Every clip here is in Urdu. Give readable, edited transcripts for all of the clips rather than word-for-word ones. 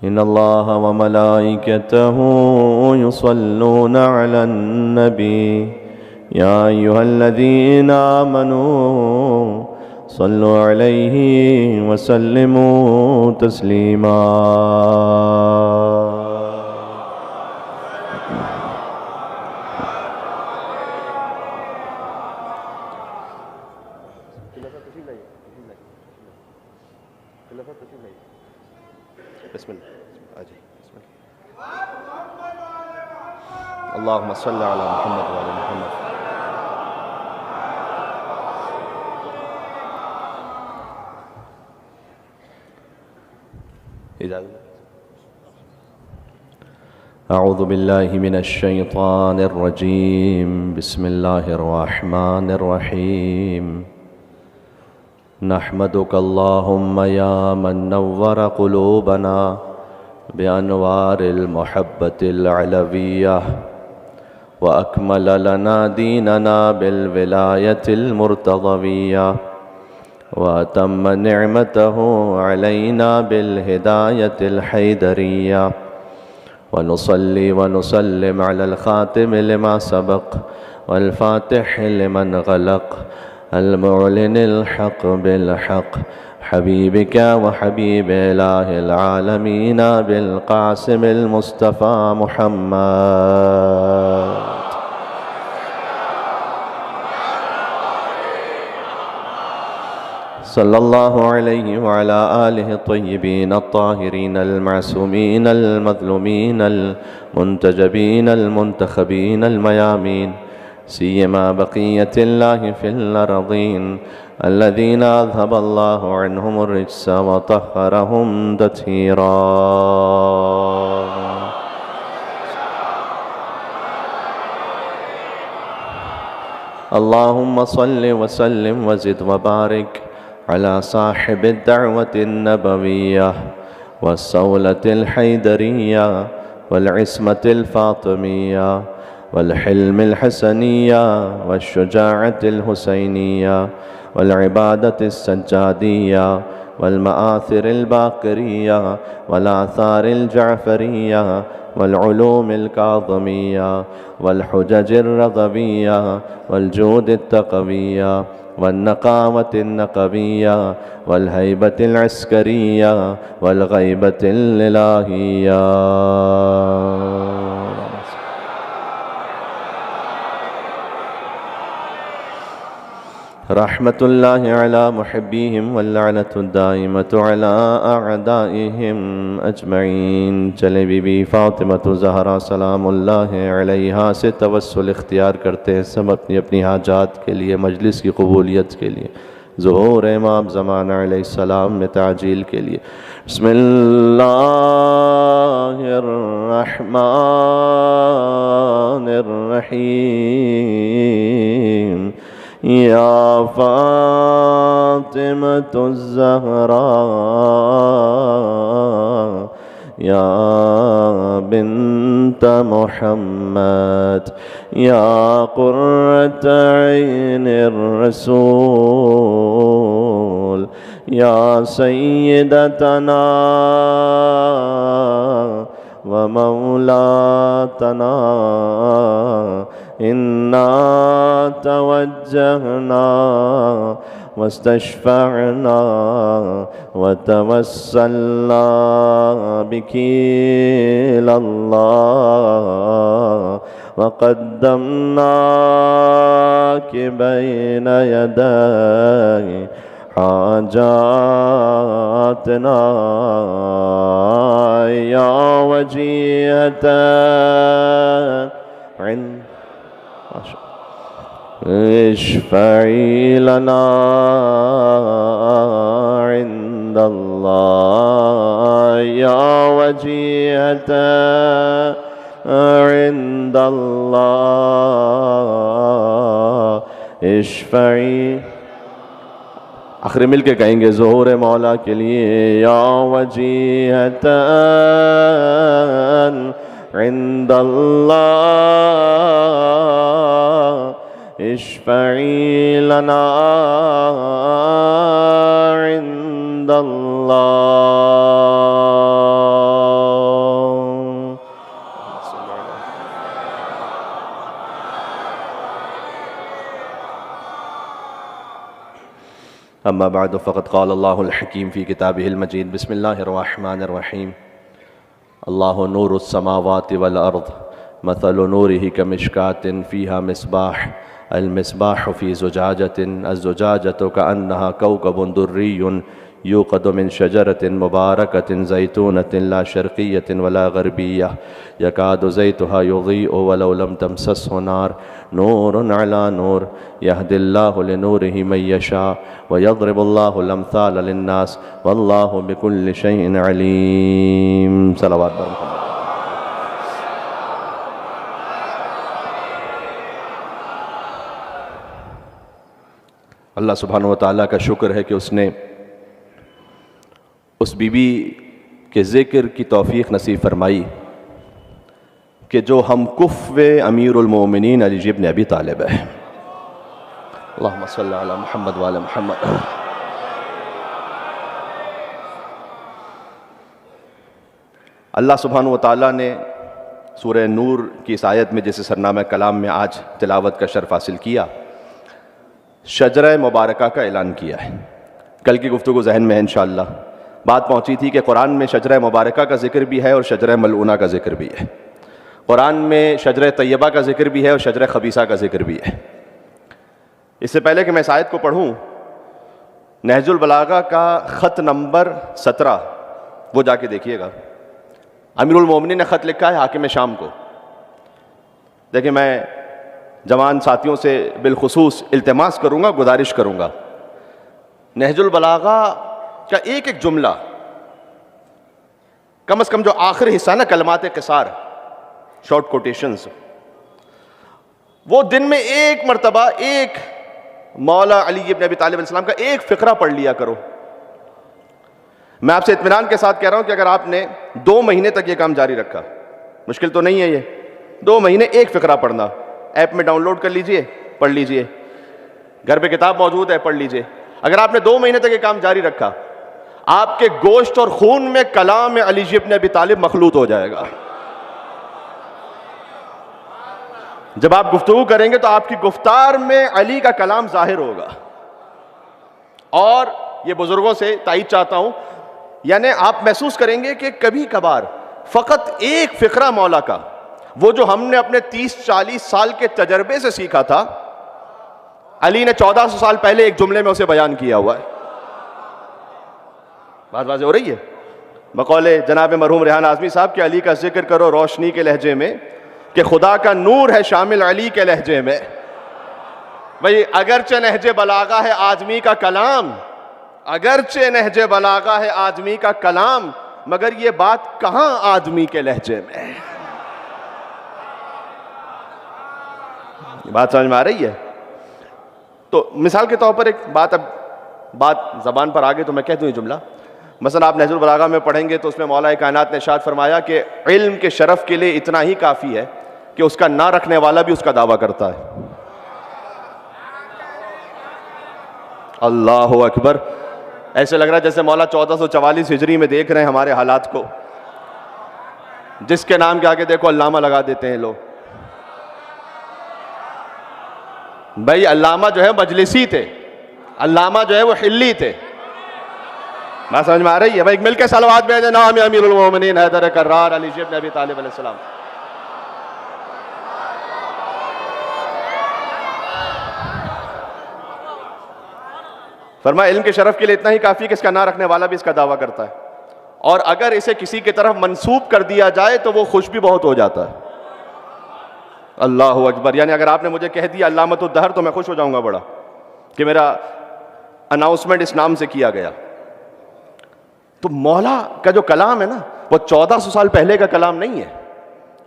إن الله وملائكته يصلون على النبي يا أيها الذين آمنوا صلوا عليه وسلموا تسليما بسم الله اللهم صل على محمد وعلى محمد. أعوذ بالله من الشيطان الرجيم. بسم الله الرحمن الرحيم. نحمدك اللهم يا من نور قلوبنا بأنوار المحبة العلوية وأكمل لنا ديننا بالولاية المرتضوية وأتم نعمته علينا بالهداية الحيدرية، ونصلي ونسلم على الخاتم لما سبق والفاتح لمن غلق المعلن الحق بالحق حبيبك وحبيب إله العالمين بالقاسم المصطفى محمد صلى الله عليه وعلى آله الطيبين الطاهرين المعصومين المظلومين المنتجبين المنتخبين الميامين، سيما بقية الله في الأرضين الذين أذهب الله عنهم الرجس وطهرهم تطهيرا. اللهم صل وسلم وزد وبارك على صاحب الدعوة النبوية والصولة الحيدرية والعصمة الفاطمية والحلم الحسنية والشجاعة الحسينية والعبادة السجادية والمآثر الباقرية والآثار الجعفرية والعلوم الكاظمية والحجج الرضوية والجود التقوية والنقاوة النقبية والهيبة العسكرية والغيبة الإلهية. رحمة الله على محبيهم واللعنة الدائمة على أعدائهم أجمعين. چلے بی بی فاطمہ زہرا سلام اللہ علیہا سے توسل اختیار کرتے ہیں سب اپنی اپنی حاجات کے لیے، مجلس کی قبولیت کے لیے، ظہور امام زمانہ علیہ السلام میں تعجیل کے لیے. بسم اللہ الرحمن الرحیم. یا فاطمة الزہراء یا بنت محمد یا قرۃ عین الرسول یا سیدتنا ومولاتنا إنا توجهنا واستشفعنا وتوسلنا بك إلى الله وقدمناك بين يدي حاجاتنا يا وجيهة عند اشفعي لنا عند الله يا وجيهة عند الله اشفعي. آخر مل کے کہیں گے ظہور مولا کے لیے. یا وجیہۃ عند اللہ اشفعی لنا عند اللہ. أما بعد فقد قال الله الحكيم في كتابه المجيد بسم الله الرحمن الرحيم الله نور السماوات والأرض مثل نوره كمشكاة فيها مصباح المصباح في زجاجة الزجاجة كأنها كوكب دري يوقد من شجرة مباركة زيتونة لا شرقية ولا غربية يكاد زيتها يضيء ولو لم تمسسه نار نور على نور يهدي الله لنوره من يشاء ويضرب الله الأمثال للناس والله بكل شيء عليم صلوات بر محمد. اللہ سبحانہ و تعالیٰ کا شکر ہے کہ اس نے اس بی بی کے ذکر کی توفیق نصیب فرمائی کہ جو ہم کفو امیر المومنین علی ابن ابی طالب ہے. اللہم صلی علی محمد وعلی محمد. اللہ سبحانہ و تعالیٰ نے سورہ نور کی اس آیت میں جیسے سرنامہ کلام میں آج تلاوت کا شرف حاصل کیا، شجرہ مبارکہ کا اعلان کیا ہے. کل کی گفتگو ذہن میں ہے انشاءاللہ. بات پہنچی تھی کہ قرآن میں شجرہ مبارکہ کا ذکر بھی ہے اور شجرہ ملعونہ کا ذکر بھی ہے. قرآن میں شجرہ طیبہ کا ذکر بھی ہے اور شجرہ خبیثہ کا ذکر بھی ہے. اس سے پہلے کہ میں اس آیت کو پڑھوں، نہج البلاغہ کا خط نمبر 17 وہ جا کے دیکھیے گا. امیر المومنین نے خط لکھا ہے حاکم شام کو. دیکھیں، میں جوان ساتھیوں سے بالخصوص التماس کروں گا، گزارش کروں گا، نہج البلاغہ کا ایک ایک جملہ، کم از کم جو آخری حصہ نا کلمات قصار، شارٹ کوٹیشنز، وہ دن میں ایک مرتبہ ایک مولا علی ابن ابی طالب علیہ السلام کا ایک فقرہ پڑھ لیا کرو. میں آپ سے اطمینان کے ساتھ کہہ رہا ہوں کہ اگر آپ نے 2 مہینے تک یہ کام جاری رکھا، مشکل تو نہیں ہے یہ، 2 مہینے ایک فقرہ پڑھنا، ایپ میں ڈاؤن لوڈ کر لیجئے، پڑھ لیجئے، گھر پہ کتاب موجود ہے، پڑھ لیجئے. اگر آپ نے 2 مہینے تک یہ کام جاری رکھا، آپ کے گوشت اور خون میں کلام علی ابن ابی طالب مخلوط ہو جائے گا. جب آپ گفتگو کریں گے تو آپ کی گفتار میں علی کا کلام ظاہر ہوگا. اور یہ بزرگوں سے تائید چاہتا ہوں، یعنی آپ محسوس کریں گے کہ کبھی کبھار فقط ایک فقرہ مولا کا، وہ جو ہم نے اپنے 30-40 سال کے تجربے سے سیکھا تھا، علی نے 1400 سال پہلے ایک جملے میں اسے بیان کیا ہوا ہے. بات واضح ہو رہی ہے؟ بقول جناب مرحوم ریحان اعظمی صاحب کہ علی کا ذکر کرو روشنی کے لہجے میں، کہ خدا کا نور ہے شامل علی کے لہجے میں. بھئی اگرچہ نہج بلاغہ ہے آدمی کا کلام، اگرچہ نہج بلاغہ ہے آدمی کا کلام، مگر یہ بات کہاں آدمی کے لہجے میں؟ بات سمجھ میں آ رہی ہے؟ تو مثال کے طور پر ایک بات زبان پر آگے تو میں کہہ دوں یہ جملہ. مثلا آپ نہج البلاغہ میں پڑھیں گے تو اس میں مولا کائنات نے ارشاد فرمایا کہ علم کے شرف کے لیے اتنا ہی کافی ہے کہ اس کا نہ رکھنے والا بھی اس کا دعویٰ کرتا ہے. اللہ اکبر. ایسے لگ رہا ہے جیسے مولا 1444 ہجری میں دیکھ رہے ہیں ہمارے حالات کو. جس کے نام کے آگے دیکھو علامہ لگا دیتے ہیں لوگ. بھائی علامہ جو ہے مجلسی تھے، علامہ جو ہے وہ حلی تھے. بات سمجھ میں آ رہی ہے؟ بھائی مل کے صلوات بھیجیں. نام امیر المومنین حیدر کرار علی ابن ابی طالب علیہ السلام. فرمایا علم کے شرف کے لیے اتنا ہی کافی کہ اس کا نہ رکھنے والا بھی اس کا دعویٰ کرتا ہے، اور اگر اسے کسی کی طرف منسوب کر دیا جائے تو وہ خوش بھی بہت ہو جاتا ہے. اللہ اکبر. یعنی اگر آپ نے مجھے کہہ دیا علامۃ الدہر تو میں خوش ہو جاؤں گا بڑا کہ میرا اناؤنسمنٹ اس نام سے کیا گیا. تو مولا کا جو کلام ہے نا، وہ 1400 سال پہلے کا کلام نہیں ہے،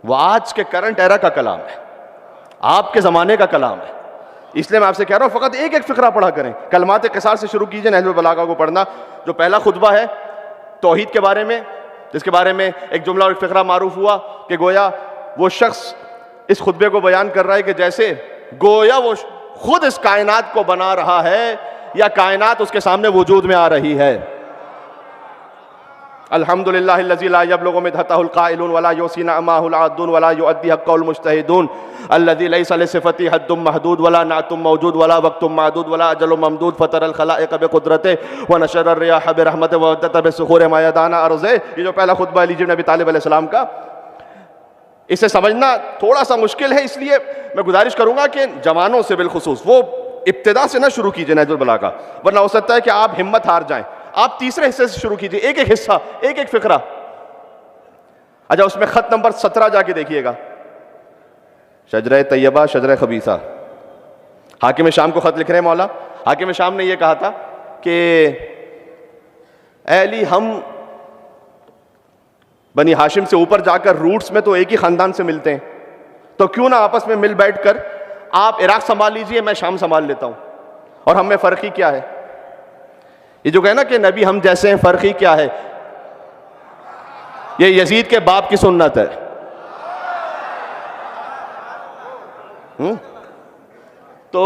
وہ آج کے کرنٹ ایرا کا کلام ہے، آپ کے زمانے کا کلام ہے. اس لیے میں آپ سے کہہ رہا ہوں فقط ایک ایک فقرہ پڑھا کریں. کلمات قصار سے شروع کیجئے نہج البلاغہ کو پڑھنا. جو پہلا خطبہ ہے توحید کے بارے میں، جس کے بارے میں ایک جملہ اور ایک فقرہ معروف ہوا کہ گویا وہ شخص اس خطبے کو بیان کر رہا ہے کہ جیسے گویا وہ خود اس کائنات کو بنا رہا ہے یا کائنات اس کے سامنے وجود میں آ رہی ہے. الحمدللہ الذی لا یبلغ مدحتہ القائلون ولا یحصی نعمہ العادون ولا یؤدی حقہ المجتہدون الذی لیس لصفتی حد محدود ولا نعت موجود ولا وقت معدود ولا اجل ممدود فطر الخلائق بقدرتہ ونشر الریاح برحمتہ وودت بسخور میدان ارضہ. یہ جو پہلا خطبہ علی بن ابی طالب علیہ السلام کا، اسے سمجھنا تھوڑا سا مشکل ہے، اس لیے میں گزارش کروں گا کہ جوانوں سے بالخصوص وہ ابتدا سے نہ شروع کیجئے نہج البلاغہ، ورنہ ہو سکتا ہے کہ آپ ہمت ہار جائیں. آپ تیسرے حصے سے شروع کیجئے، ایک ایک حصہ، ایک ایک فقرہ. اچھا اس میں خط نمبر 17 جا کے دیکھیے گا، شجرہ طیبہ شجرہ خبیثہ. حاکم شام کو خط لکھ رہے ہیں مولا. حاکم شام نے یہ کہا تھا کہ اے علی، ہم بنی ہاشم سے اوپر جا کر روٹس میں تو ایک ہی خاندان سے ملتے ہیں، تو کیوں نہ آپس میں مل بیٹھ کر آپ عراق سنبھال لیجئے، میں شام سنبھال لیتا ہوں. اور ہم میں فرق ہی کیا ہے؟ یہ جو کہے نا کہ نبی ہم جیسے ہیں، فرق ہی کیا ہے، یہ یزید کے باپ کی سنت ہے. تو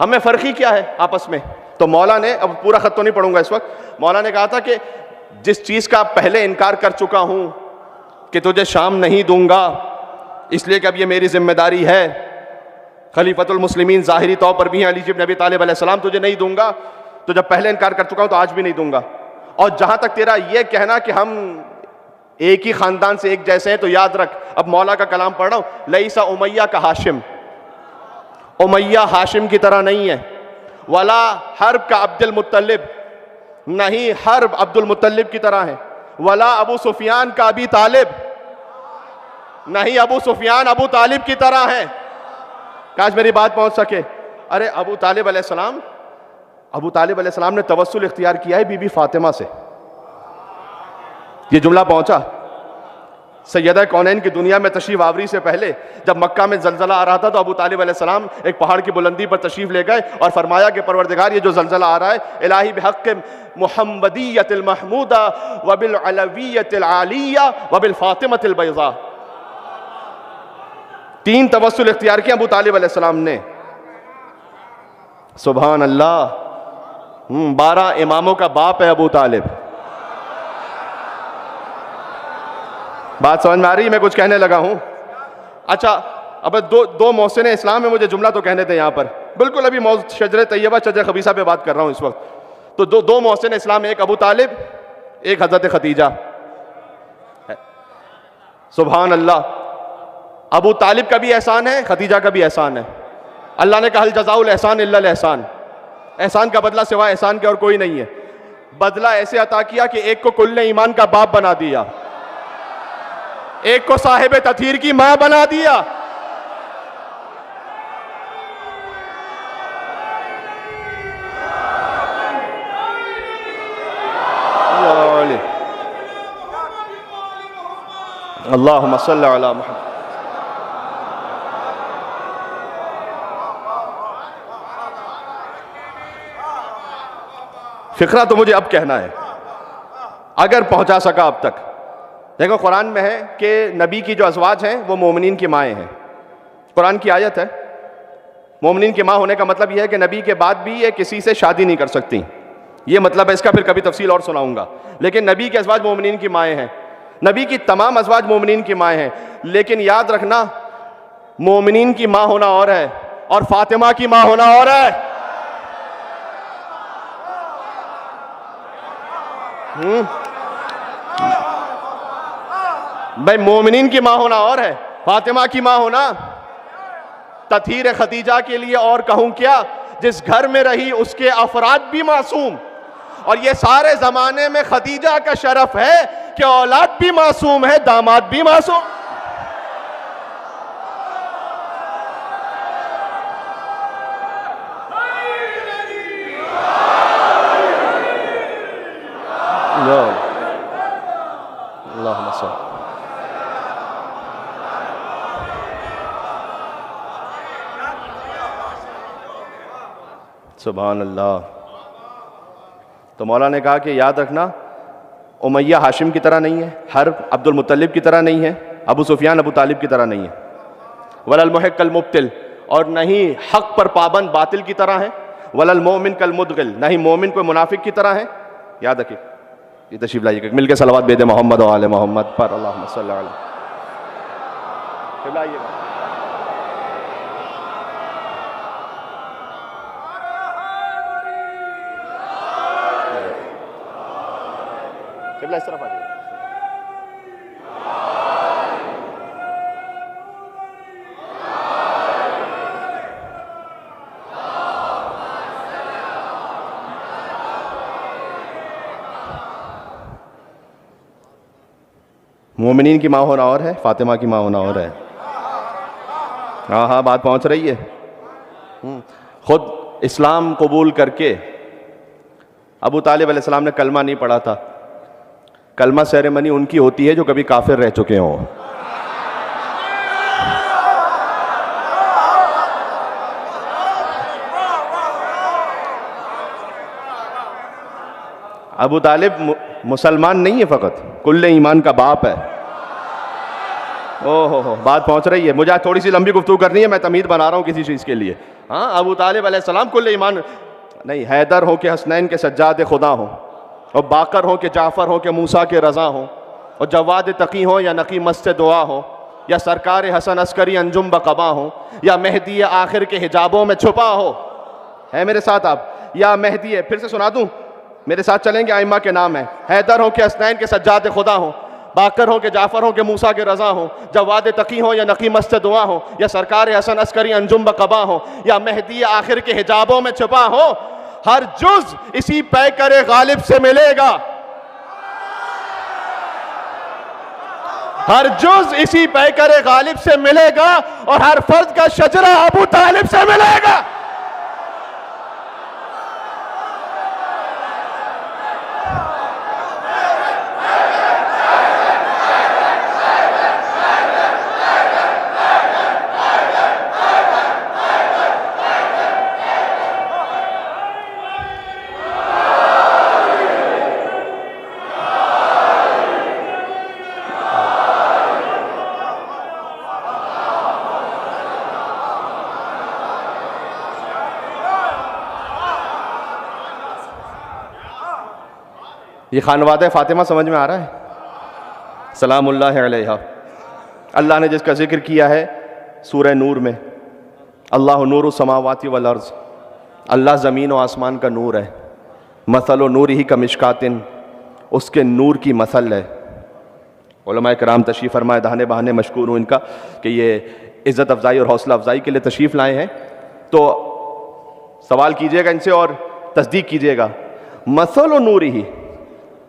ہمیں فرق ہی کیا ہے آپس میں؟ تو مولا نے، اب پورا خط تو نہیں پڑھوں گا اس وقت، مولا نے کہا تھا کہ جس چیز کا پہلے انکار کر چکا ہوں کہ تجھے شام نہیں دوں گا، اس لیے کہ اب یہ میری ذمہ داری ہے، خلیفۃ المسلمین ظاہری طور پر بھی ہیں علی بن ابی طالب علیہ السلام، تجھے نہیں دوں گا. تو جب پہلے انکار کر چکا ہوں تو آج بھی نہیں دوں گا. اور جہاں تک تیرا یہ کہنا کہ ہم ایک ہی خاندان سے ایک جیسے ہیں، تو یاد رکھ، اب مولا کا کلام پڑھ رہا ہوں، لیسا امیہ کا ہاشم، امیہ ہاشم کی طرح نہیں ہے، ولا حرب کا عبد المطلب، نہیں حرب عبد المطلب کی طرح ہے، ولا ابو سفیان کا ابی طالب، نہیں ابو سفیان ابو طالب کی طرح ہے. کاش میری بات پہنچ سکے. ارے ابو طالب علیہ السلام نے توسل اختیار کیا ہے بی بی فاطمہ سے. یہ جملہ پہنچا سیدہ کونین کی دنیا میں تشریف آوری سے پہلے، جب مکہ میں زلزلہ آ رہا تھا تو ابو طالب علیہ السلام ایک پہاڑ کی بلندی پر تشریف لے گئے اور فرمایا کہ پروردگار، یہ جو زلزلہ آ رہا ہے، الہی بحق محمدیت المحمودہ وبالعلویت العالیہ وبالفاطمۃ البیضاء. 3 توسل اختیار کیا ابو طالب علیہ السلام نے. سبحان اللہ. 12 اماموں کا باپ ہے ابو طالب. بات سمجھ میں آ رہی ہے؟ میں کچھ کہنے لگا ہوں. اچھا اب دو محسن اسلام ہے، مجھے جملہ تو کہنے تھے یہاں پر. بالکل ابھی شجرہ طیبہ شجرہ خبیثہ پہ بات کر رہا ہوں اس وقت. تو دو محسن اسلام، ایک ابو طالب، ایک حضرت خدیجہ. سبحان اللہ. ابو طالب کا بھی احسان ہے، خدیجہ کا بھی احسان ہے. اللہ نے کہا هل جزاء الاحسان الا الاحسان، احسان کا بدلہ سوائے احسان کے اور کوئی نہیں ہے. بدلہ ایسے عطا کیا کہ ایک کو کل ایمان کا باپ بنا دیا، ایک کو صاحب تطہیر کی ماں بنا دیا. اللہم صلی علی محمد. فقرہ تو مجھے اب کہنا ہے، اگر پہنچا سکا اب تک. دیکھو قرآن میں ہے کہ نبی کی جو ازواج ہیں وہ مومنین کی مائیں ہیں. قرآن کی آیت ہے. مومنین کی ماں ہونے کا مطلب یہ ہے کہ نبی کے بعد بھی یہ کسی سے شادی نہیں کر سکتی. یہ مطلب ہے اس کا، پھر کبھی تفصیل اور سناؤں گا. لیکن نبی کے ازواج مومنین کی مائیں ہیں. نبی کی تمام ازواج مومنین کی مائیں ہیں. لیکن یاد رکھنا، مومنین کی ماں ہونا اور ہے اور فاطمہ کی ماں ہونا اور ہے. بھائی مومنین کی ماں ہونا اور ہے، فاطمہ کی ماں ہونا. تطہیر خدیجہ کے لیے اور کہوں کیا، جس گھر میں رہی اس کے افراد بھی معصوم. اور یہ سارے زمانے میں خدیجہ کا شرف ہے کہ اولاد بھی معصوم ہے، داماد بھی معصوم. اللہم صل. سبحان اللہ. تو مولا نے کہا کہ یاد رکھنا، امیہ ہاشم کی طرح نہیں ہے، حرب عبد المطلب کی طرح نہیں ہے، ابو سفیان ابو طالب کی طرح نہیں ہے. ولا المحق المبطل، اور نہیں حق پر پابند باطل کی طرح ہے. ولا المومن کالمدغل، نہیں مومن کوئی منافق کی طرح ہے. یاد رکھیں یہ تشریف لائیے، مل کے صلوات بید محمد و آل محمد پر، اللہم صلی علیہ قبلہ آئیے گا. قبلہ اس طرف آ جائیے. مومنین کی ماں ہونا اور ہے، فاطمہ کی ماں ہونا اور ہے. ہاں ہاں بات پہنچ رہی ہے. خود اسلام قبول کر کے ابو طالب علیہ السلام نے کلمہ نہیں پڑھا تھا. کلمہ سیریمنی ان کی ہوتی ہے جو کبھی کافر رہ چکے ہوں. ابو طالب مسلمان نہیں ہے فقط، کل ایمان کا باپ ہے. ہو بات پہنچ رہی ہے. مجھے تھوڑی سی لمبی گفتگو کرنی ہے، میں تمہید بنا رہا ہوں کسی چیز کے لیے. ہاں ابو طالب علیہ السلام کل ایمان نہیں. حیدر ہو کہ حسنین کے سجاد خدا ہوں، اور باقر ہو کہ جعفر ہو کہ موسیٰ کے رضا ہوں، اور جواد تقی ہو یا نقی مست دعا ہو، یا سرکار حسن عسکری انجم بقبا ہوں، یا مہدی آخر کے حجابوں میں چھپا ہو. ہے میرے ساتھ آپ؟ یا مہدی ہے، پھر سے سنا دوں، میرے ساتھ چلیں گے. ائمہ کے نام ہیں، حیدر ہو کہ حسنین کے سجاد خدا ہوں، باقر ہو کہ جعفر ہو کہ موسیٰ کے رضا ہوں، جواد تقی ہو یا نقی مست دعا ہو، یا سرکار حسن عسکری انجم بقبا ہو، یا مہدی آخر کے حجابوں میں چھپا ہو. ہر جز اسی پیکر غالب سے ملے گا، ہر جز اسی پیکر غالب سے ملے گا، اور ہر فرد کا شجرہ ابو طالب سے ملے گا. یہ خانوادہ فاطمہ سمجھ میں آ رہا ہے؟ سلام اللہ علیہا. اللہ نے جس کا ذکر کیا ہے سورہ نور میں، اللہ نور السماوات والارض، اللہ زمین و آسمان کا نور ہے. مثل نورہ کمشکات، اس کے نور کی مثل ہے. علماء کرام تشریف فرمائے، دہانے بہانے مشکور ہوں ان کا کہ یہ عزت افزائی اور حوصلہ افزائی کے لیے تشریف لائے ہیں. تو سوال کیجئے گا ان سے اور تصدیق کیجئے گا. مثل نورہ،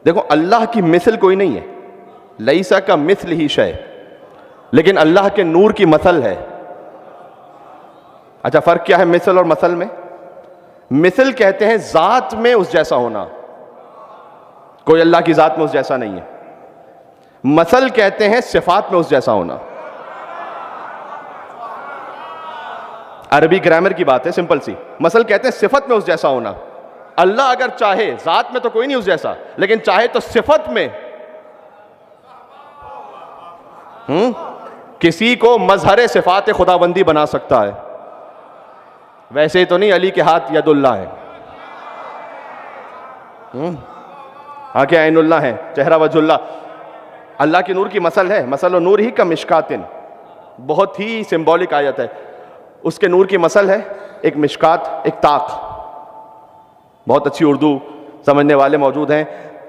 دیکھو اللہ کی مثل کوئی نہیں ہے، لیسا کا مثل ہی شے، لیکن اللہ کے نور کی مثل ہے. اچھا فرق کیا ہے مثل اور مثل میں؟ مثل کہتے ہیں ذات میں اس جیسا ہونا، کوئی اللہ کی ذات میں اس جیسا نہیں ہے. مثل کہتے ہیں صفات میں اس جیسا ہونا. عربی گرامر کی بات ہے سمپل سی. مثل کہتے ہیں صفت میں اس جیسا ہونا. اللہ اگر چاہے، ذات میں تو کوئی نہیں اس جیسا، لیکن چاہے تو صفت میں کسی کو مظہر صفات خداوندی بنا سکتا ہے. ویسے تو نہیں علی کے ہاتھ ید اللہ ہے، آنکھیں عین اللہ ہیں، چہرہ وجہ اللہ. اللہ کی نور کی مثل ہے، مثل نور ہی کا مشکاتن، بہت ہی سمبولک آیت ہے. اس کے نور کی مثل ہے ایک مشکات، ایک طاق. بہت اچھی اردو سمجھنے والے موجود ہیں،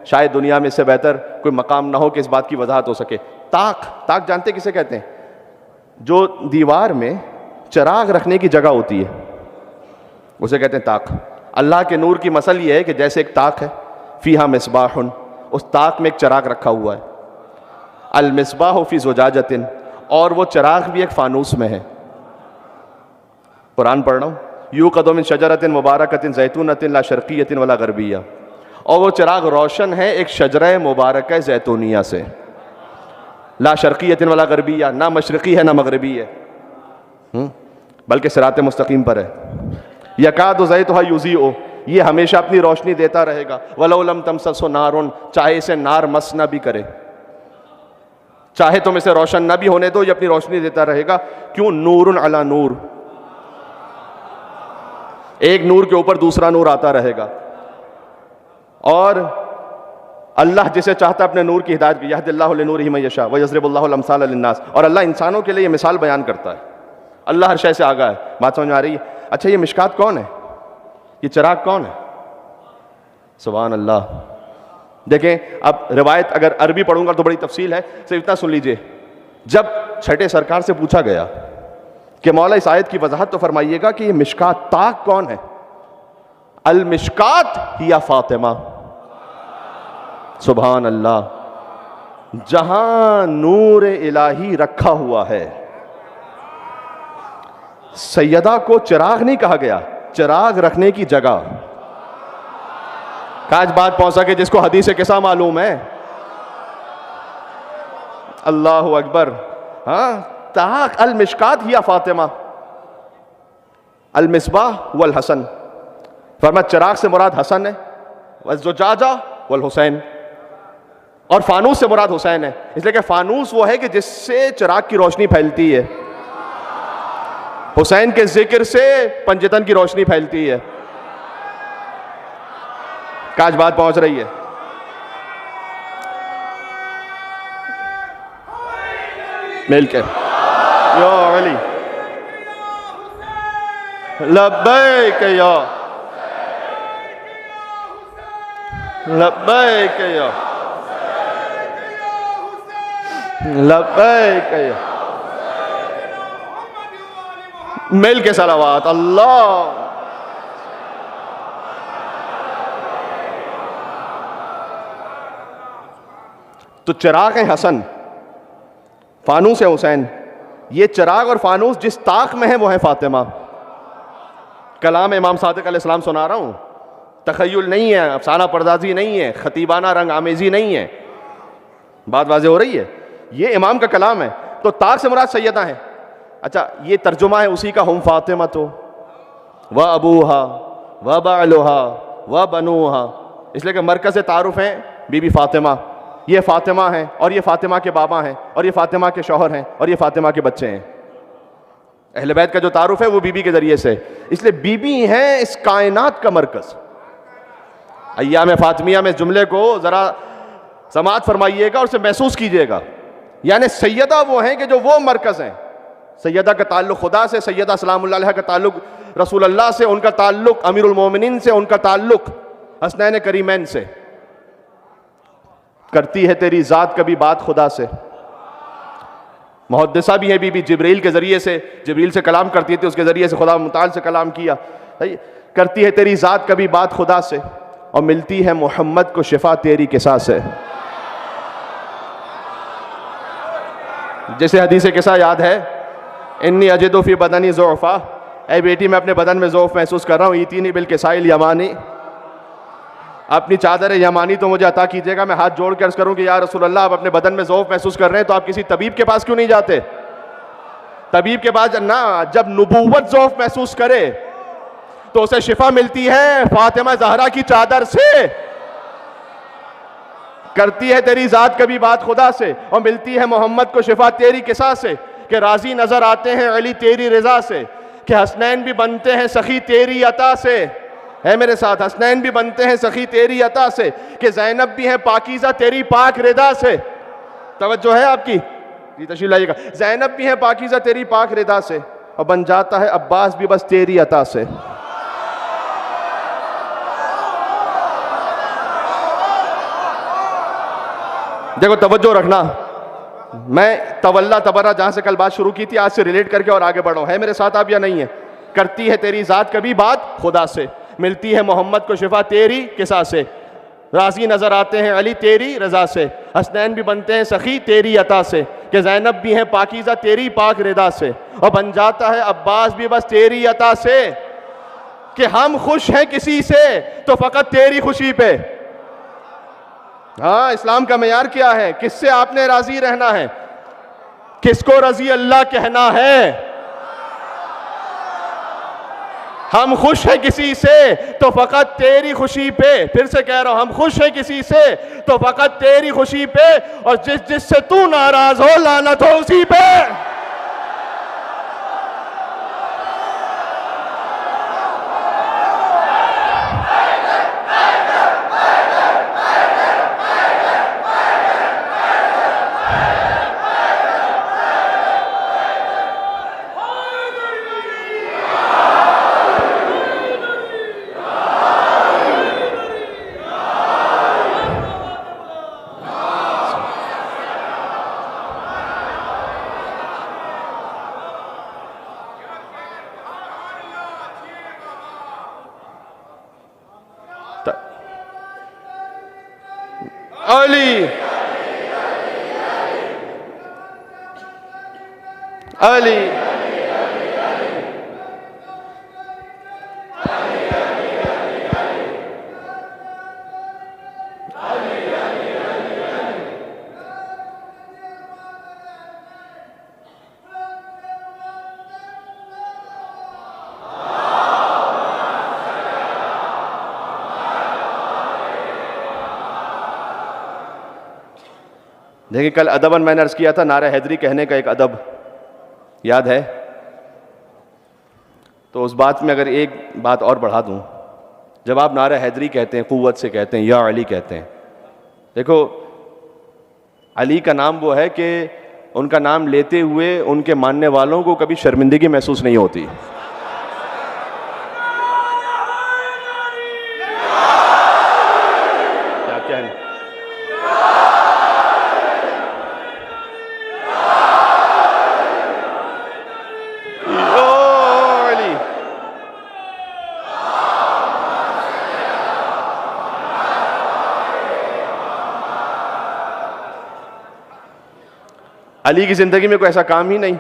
شاید دنیا میں اس سے بہتر کوئی مقام نہ ہو کہ اس بات کی وضاحت ہو سکے. طاق، طاق جانتے کسے کہتے ہیں؟ جو دیوار میں چراغ رکھنے کی جگہ ہوتی ہے اسے کہتے ہیں طاق. اللہ کے نور کی مثل یہ ہے کہ جیسے ایک طاق ہے، فیہا مصباح، اس طاق میں ایک چراغ رکھا ہوا ہے. المصباح فی زجاجۃ، اور وہ چراغ بھی ایک فانوس میں ہے. قرآن پڑھ رہا ہوں. یوقد من شجرۃ مبارکۃ زیتونۃ لا شرقیۃ ولا غربیہ، اور وہ چراغ روشن ہے ایک شجرہ مبارکہ زیتونیہ سے. لا شرقیۃ ولا غربیہ، نہ مشرقی ہے نہ مغربی ہے، بلکہ صراط مستقیم پر ہے. یکاد زیتھا یضیء، یہ ہمیشہ اپنی روشنی دیتا رہے گا. ولو لم تمسسہ نار، چاہے اسے نار مس نہ بھی کرے، چاہے تم اسے روشن نہ بھی ہونے دو، یہ اپنی روشنی دیتا رہے گا. کیوں؟ نور علی نور، ایک نور کے اوپر دوسرا نور آتا رہے گا. اور اللہ جسے چاہتا ہے اپنے نور کی ہدایت کی، یہد اللہ لنورہ من یشاء ویضرب اللہ الامثال للناس، اور اللہ انسانوں کے لیے یہ مثال بیان کرتا ہے. اللہ ہر شے سے آگاہ ہے. بات سمجھ میں آ رہی ہے؟ اچھا یہ مشکات کون ہے؟ یہ چراغ کون ہے؟ سبحان اللہ. دیکھیں اب روایت اگر عربی پڑھوں گا تو بڑی تفصیل ہے، صرف اتنا سن لیجئے. جب چھٹے سرکار سے پوچھا گیا کہ مولا اس آیت کی وضاحت تو فرمائیے گا کہ یہ مشکات طاق کون ہے؟ المشکات ہی فاطمہ. سبحان اللہ. جہاں نور الہی رکھا ہوا ہے، سیدہ کو چراغ نہیں کہا گیا، چراغ رکھنے کی جگہ. کاش بات پہنچ سکے جس کو حدیث قصہ معلوم ہے. اللہ اکبر. ہاں طاق المشکات ہی فاطمہ. المصباح والحسن، فرمایا چراغ سے مراد حسن ہے، والزجاجہ والحسین، اور فانوس سے مراد حسین ہے. اس لیے کہ فانوس وہ ہے کہ جس سے چراغ کی روشنی پھیلتی ہے، حسین کے ذکر سے پنجتن کی روشنی پھیلتی ہے. کاش بات پہنچ رہی ہے. مل کے یا علی لبیک یا لبیک یا لبیک یا، مل کے صلوات. اللہ تو چراغ ہے حسن، فانوس ہے حسین. یہ چراغ اور فانوس جس طاق میں ہے وہ ہے فاطمہ. کلام امام صادق علیہ السلام سنا رہا ہوں، تخیل نہیں ہے، افسانہ پردازی نہیں ہے، خطیبانہ رنگ آمیزی نہیں ہے. بات واضح ہو رہی ہے؟ یہ امام کا کلام ہے. تو طاق سے مراد سیدہ ہیں. اچھا یہ ترجمہ ہے اسی کا، ہم فاطمہ تو و ابوہا و بعلہا و بنوہا. اس لیے کہ مرکز تعارف ہیں بی بی فاطمہ. یہ فاطمہ ہیں اور یہ فاطمہ کے بابا ہیں اور یہ فاطمہ کے شوہر ہیں اور یہ فاطمہ کے بچے ہیں. اہل بیت کا جو تعارف ہے وہ بی بی کے ذریعے سے. اس لیے بی بی ہیں اس کائنات کا مرکز. ایام فاطمیہ میں جملے کو ذرا سماعت فرمائیے گا اور اسے محسوس کیجئے گا. یعنی سیدہ وہ ہیں کہ جو وہ مرکز ہیں. سیدہ کا تعلق خدا سے، سیدہ سلام اللہ علیہ کا تعلق رسول اللہ سے، ان کا تعلق امیر المومنین سے، ان کا تعلق حسنین کریمین سے. کرتی ہے تیری ذات کبھی بات خدا سے. محدثہ بھی ہے بی بی، جبریل کے ذریعے سے، جبریل سے کلام کرتی تھی، اس کے ذریعے سے خدا متعال سے کلام کیا. کرتی ہے تیری ذات کبھی بات خدا سے، اور ملتی ہے محمد کو شفا تیری قصہ سے. جیسے حدیث قصہ یاد ہے، انی اجد فی بدنی ضعفا، اے بیٹی میں اپنے بدن میں ضعف محسوس کر رہا ہوں. ایتینی بالکسائل یمانی، اپنی چادر یمانی تو مجھے عطا کیجیے گا. میں ہاتھ جوڑ کے عرض کروں کہ یا رسول اللہ آپ اپنے بدن میں ضعف محسوس کر رہے ہیں تو آپ کسی طبیب کے پاس کیوں نہیں جاتے؟ طبیب کے پاس نہ، جب نبوت ضعف محسوس کرے تو اسے شفا ملتی ہے فاطمہ زہرا کی چادر سے. کرتی ہے تیری ذات کبھی بات خدا سے، اور ملتی ہے محمد کو شفا تیری قصہ سے. کہ راضی نظر آتے ہیں علی تیری رضا سے، کہ حسنین بھی بنتے ہیں سخی تیری عطا سے. ہے میرے ساتھ؟ حسنین بھی بنتے ہیں سخی تیری عطا سے، کہ زینب بھی ہیں پاکیزہ تیری پاک رضا سے. توجہ ہے آپ کی؟ جی تشریف لائیے گا. زینب بھی ہیں پاکیزہ تیری پاک رضا سے، اور بن جاتا ہے عباس بھی بس تیری عطا سے. دیکھو توجہ رکھنا، میں تولا تبرہ جہاں سے کل بات شروع کی تھی آج سے ریلیٹ کر کے اور آگے بڑھو. ہے میرے ساتھ آپ یا نہیں ہے؟ کرتی ہے تیری ذات کبھی بات خدا سے، ملتی ہے محمد کو شفا تیری قصہ سے. راضی نظر آتے ہیں علی تیری رضا سے، حسنین بھی بنتے ہیں سخی تیری عطا سے، کہ زینب بھی ہیں پاکیزہ تیری پاک رضا سے، اور بن جاتا ہے عباس بھی بس تیری عطا سے. کہ ہم خوش ہیں کسی سے تو فقط تیری خوشی پہ. ہاں اسلام کا معیار کیا ہے؟ کس سے آپ نے راضی رہنا ہے؟ کس کو رضی اللہ کہنا ہے؟ ہم خوش ہیں کسی سے تو فقط تیری خوشی پہ. پھر سے کہہ رہا ہوں، ہم خوش ہیں کسی سے تو فقط تیری خوشی پہ، اور جس سے تو ناراض ہو لعنت ہو اسی پہ. علی علی دیکھیں کل ادباً میں نے عرض کیا تھا نعرہ حیدری کہنے کا ایک ادب یاد ہے؟ تو اس بات میں اگر ایک بات اور بڑھا دوں، جب آپ نعرہ حیدری کہتے ہیں، قوت سے کہتے ہیں، یا علی کہتے ہیں، دیکھو علی کا نام وہ ہے کہ ان کا نام لیتے ہوئے ان کے ماننے والوں کو کبھی شرمندگی محسوس نہیں ہوتی. کیا کہنا علی کی زندگی میں کوئی ایسا کام ہی نہیں